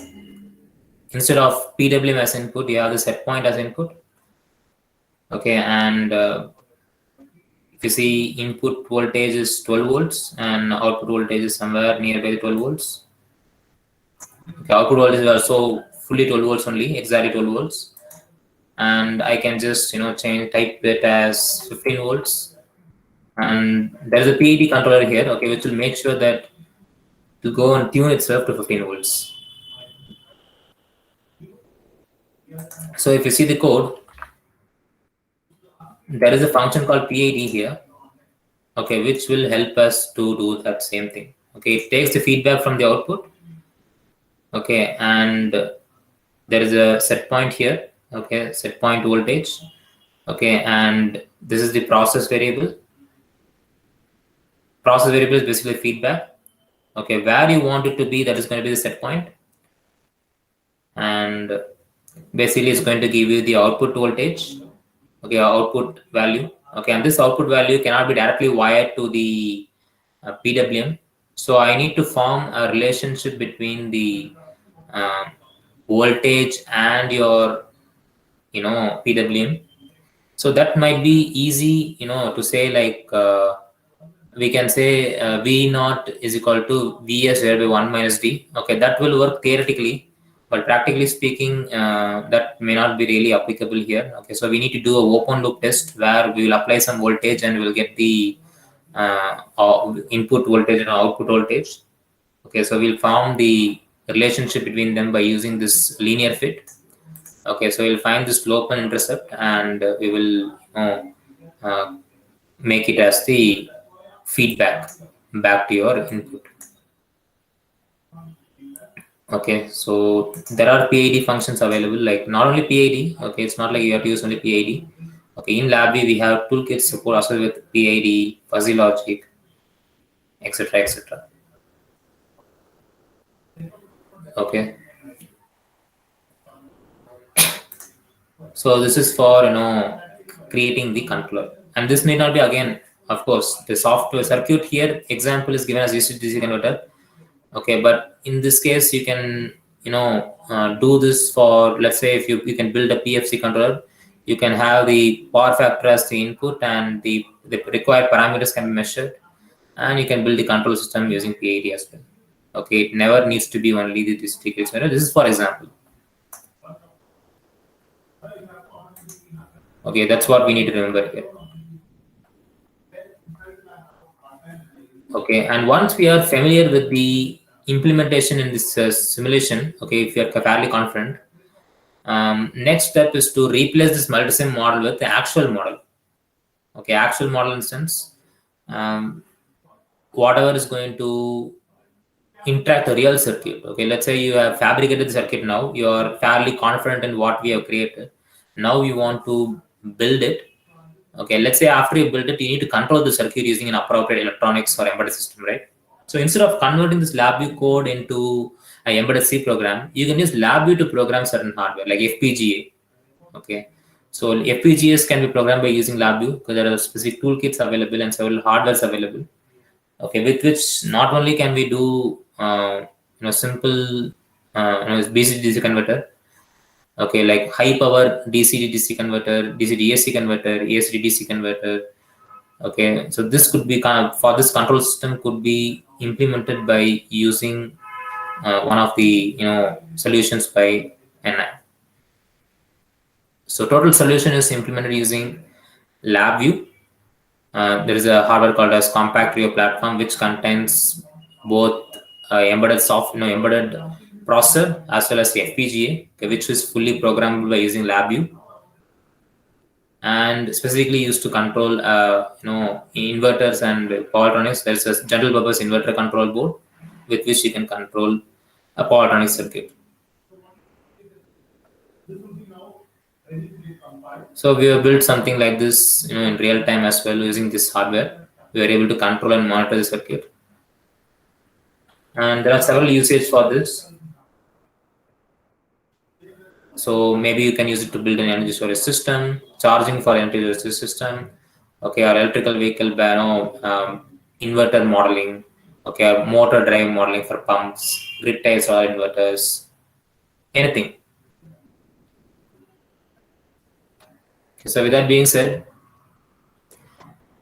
instead of PWM as input, you have the set point as input. Okay, and if you see, input voltage is 12 volts and output voltage is somewhere nearby the 12 volts. Okay, output voltage is also fully 12 volts only, exactly 12 volts. And I can just type it as 15 volts. And there's a PID controller here, okay, which will make sure that it will go and tune itself to 15 volts. So if you see the code, there is a function called PID here, okay, which will help us to do that same thing. Okay, it takes the feedback from the output, okay, and there is a set point here, okay, set point voltage, okay, and this is the process variable. Process variable is basically feedback, okay, where you want it to be, that is going to be the set point, and basically it's going to give you the output voltage, okay, output value, okay, and this output value cannot be directly wired to the PWM. So I need to form a relationship between the voltage and your PWM. So that might be easy to say, like we can say V naught is equal to Vs divided by 1 minus D. Okay, that will work theoretically, but practically speaking, that may not be really applicable here. Okay, so we need to do a open loop test where we will apply some voltage and we'll get the input voltage and output voltage. Okay, so we'll form the relationship between them by using this linear fit. Okay, so we'll find the slope and intercept, and we will make it as the feedback back to your input. Okay, so there are PID functions available, like not only PID, okay, it's not like you have to use only PID. Okay, in LabVIEW we have toolkits support also with PID, fuzzy logic, etc., etc. Okay, so this is for creating the controller, and this may not be, again, of course, the software circuit here example is given as DC converter. Okay, but in this case you can do this for, let's say, if you can build a PFC controller, you can have the power factor as the input, and the required parameters can be measured, and you can build the control system using PID as well. Okay, it never needs to be only the district. This is for example. Okay, that's what we need to remember here. Okay, and once we are familiar with the implementation in this simulation, okay, if you are fairly confident, next step is to replace this multisim model with the actual model. Okay, actual model instance, whatever is going to interact the real circuit. Okay, let's say you have fabricated the circuit now, you are fairly confident in what we have created. Now you want to build it. Okay, let's say after you build it, you need to control the circuit using an appropriate electronics or embedded system, right? So instead of converting this LabVIEW code into an embedded C program, you can use LabVIEW to program certain hardware like FPGA. Okay, so FPGAs can be programmed by using LabVIEW because there are specific toolkits available and several hardwares available. Okay, with which not only can we do simple DC-DC converter. Okay, like high power DC-DC converter, DC-DAC converter, AC-DC converter. Okay, so this could be for this control system could be implemented by using one of the solutions by NI. So total solution is implemented using LabVIEW. There is a hardware called as Compact Trio platform, which contains both embedded embedded processor as well as the FPGA, okay, which is fully programmable by using LabVIEW, and specifically used to control inverters and power electronics. There's a general purpose inverter control board with which you can control a power electronic circuit. So we have built something like this in real time as well using this hardware. We are able to control and monitor the circuit, and there are several usages for this. So maybe you can use it to build an energy storage system, charging for energy storage system, okay, or electrical vehicle inverter modeling, okay, or motor drive modeling for pumps, grid tie solar inverters, anything. Okay, so with that being said,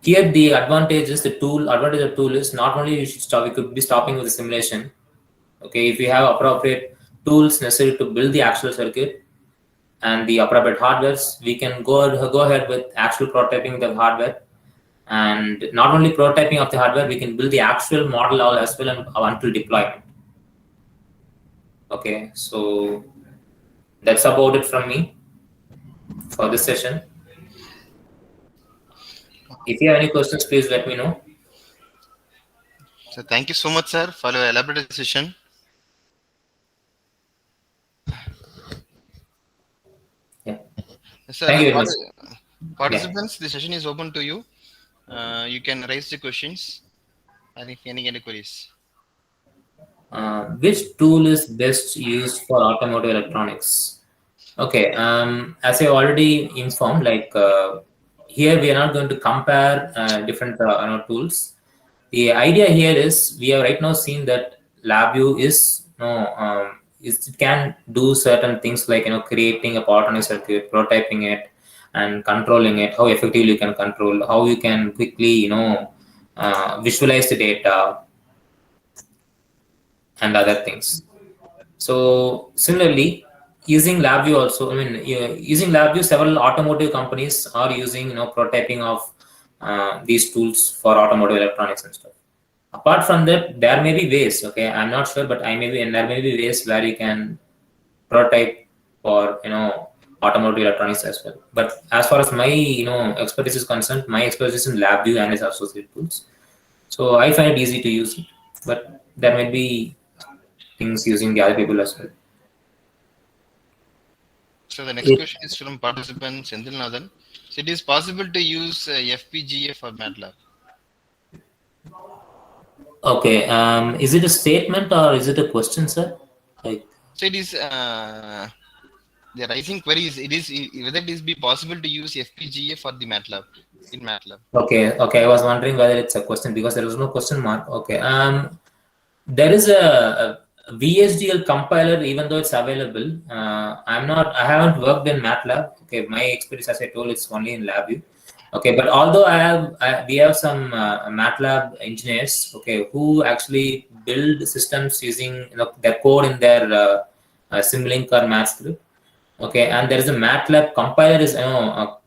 here the advantage of tool is not only we could be stopping with the simulation. Okay, if we have appropriate tools necessary to build the actual circuit and the appropriate hardwares, we can go ahead with actual prototyping the hardware. And not only prototyping of the hardware, we can build the actual model as well and until deployment. Okay, so that's about it from me for this session. If you have any questions, please let me know. So thank you so much, sir, for your elaborate session. Yeah. Sir, Thank you very much. participants, the session is open to you. You can raise the questions. Any queries. Which tool is best used for automotive electronics? Okay, as I already informed, like here we are not going to compare different tools. The idea here is we have right now seen that LabVIEW is it can do certain things like creating a part on a circuit, prototyping it, and controlling it. How effectively you can control, how you can quickly visualize the data and other things. So similarly, using LabVIEW also, using LabVIEW, several automotive companies are using prototyping of these tools for automotive electronics and stuff. Apart from that, there may be ways. Okay, I'm not sure, but there may be ways where you can prototype for automotive electronics as well. But as far as my expertise is concerned, my expertise is in LabVIEW and its associated tools. So I find it easy to use it, but there may be things using the other people as well. So the next question is from participant Senthil Nathan. So it is possible to use FPGA for MATLAB? Okay, is it a statement or is it a question, sir? Like, so it is the rising query is whether it is be possible to use FPGA for the MATLAB in MATLAB. Okay, I was wondering whether it's a question because there was no question mark. Okay, there is a VHDL compiler, even though it's available. I haven't worked in MATLAB. Okay, my experience, as I told, it's only in LabVIEW. Okay, but although we have some MATLAB engineers, okay, who actually build systems using their code in their Simulink or MATScript. Okay, and there is a MATLAB compiler a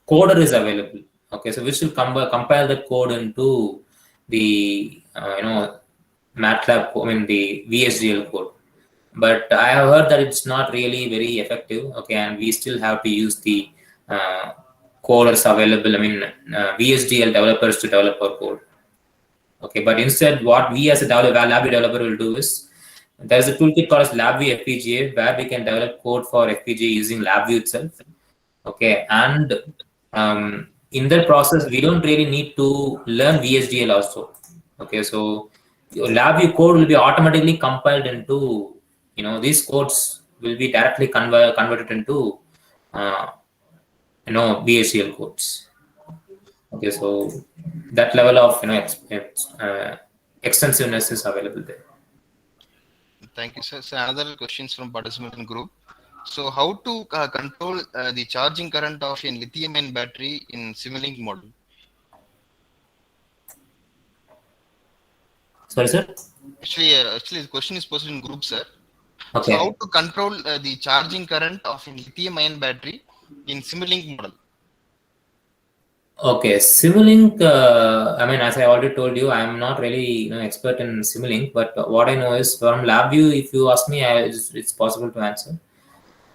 coder is available. Okay, so which will compile the code into the MATLAB, the VHDL code. But I have heard that it's not really very effective. Okay, and we still have to use the coders available. VHDL developers to develop our code. Okay, but instead, what we as a LabVIEW developer will do is there's a toolkit called as LabVIEW FPGA where we can develop code for FPGA using LabVIEW itself. Okay, and in that process, we don't really need to learn VHDL also. Okay, so your LabVIEW code will be automatically compiled into, these codes will be directly converted into, VHDL codes. Okay, so that level of, extensiveness is available there. Thank you, sir. So another questions from participant group. So how to control the charging current of a lithium-ion battery in Simulink model? Sorry, sir? Actually, the question is posted in group, sir. Okay. So how to control the charging current of a lithium-ion battery in Simulink model? Okay, Simulink, as I already told you, I'm not really expert in Simulink, but what I know is from LabVIEW, if you ask me, it's possible to answer.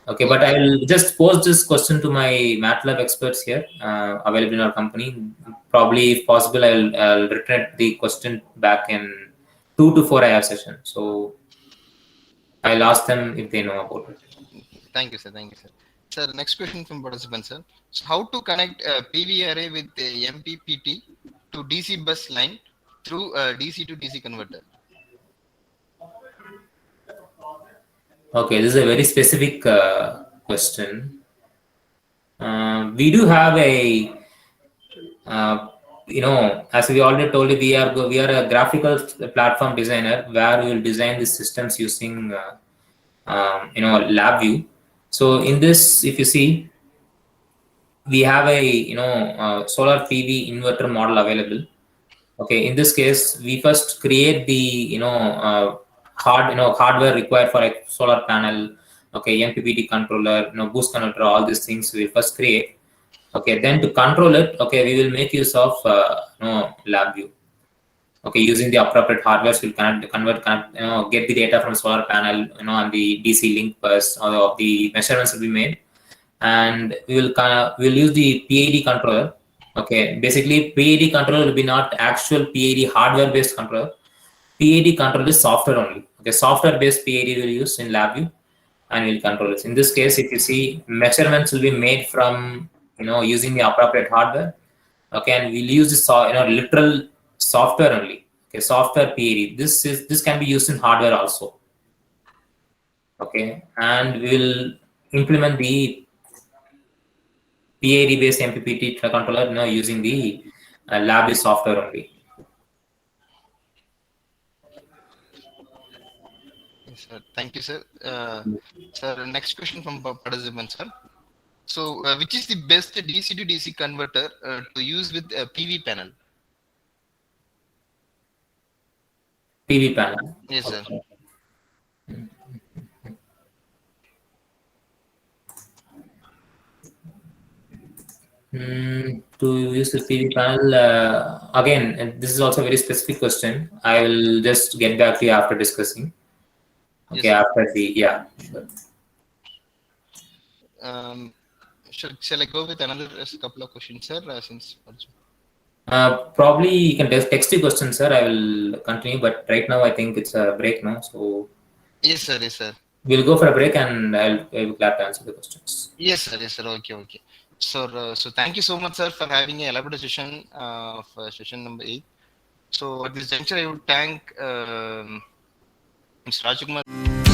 Okay, but I will just pose this question to my MATLAB experts here, available in our company. Probably, if possible, I'll return the question back in 2 to 4 hour session. So I'll ask them if they know about it. Thank you, sir. Sir, next question from participant, sir. So how to connect a PV array with a MPPT to DC bus line through a DC to DC converter? Okay, this is a very specific question. We do have a, as we already told you, we are a graphical platform designer where we will design the systems using, LabVIEW. So in this, if you see, we have a solar PV inverter model available. Okay, in this case, we first create the hardware required for like solar panel, okay, MPPT controller, boost converter, all these things we first create. Okay, then to control it, okay, we will make use of LabVIEW. Okay, using the appropriate hardware, we'll get the data from solar panel, on the DC link bus, or the measurements will be made, and we'll use the PID controller. Okay, basically PID controller will be not actual PID hardware based controller. PID control is software only. Okay, software based PID will use in LabVIEW, and we'll control it. In this case, if you see, measurements will be made from using the appropriate hardware. Okay, and we'll use this literal software only. Okay, software PID. This can be used in hardware also. Okay, and we'll implement the PID based MPPT controller using the LabVIEW software only. Yes, sir. Thank you, sir. Sir, next question from participant, sir. So, which is the best DC to DC converter to use with a PV panel? PV panel. Yes, sir. To use the PV panel, again, this is also a very specific question. I will just get back to you after discussing. Okay, Yes, after the, yeah. Sure. Shall I go with another couple of questions, sir? Probably you can text the question, sir. I will continue, but right now I think it's a break now. So yes, sir. Yes, sir. We'll go for a break, and I'll be glad to answer the questions. Yes, sir. Yes, sir. Okay. So thank you so much, sir, for having a elaborate session of session number 8. So at this juncture, I would thank Mr. Rajkumar.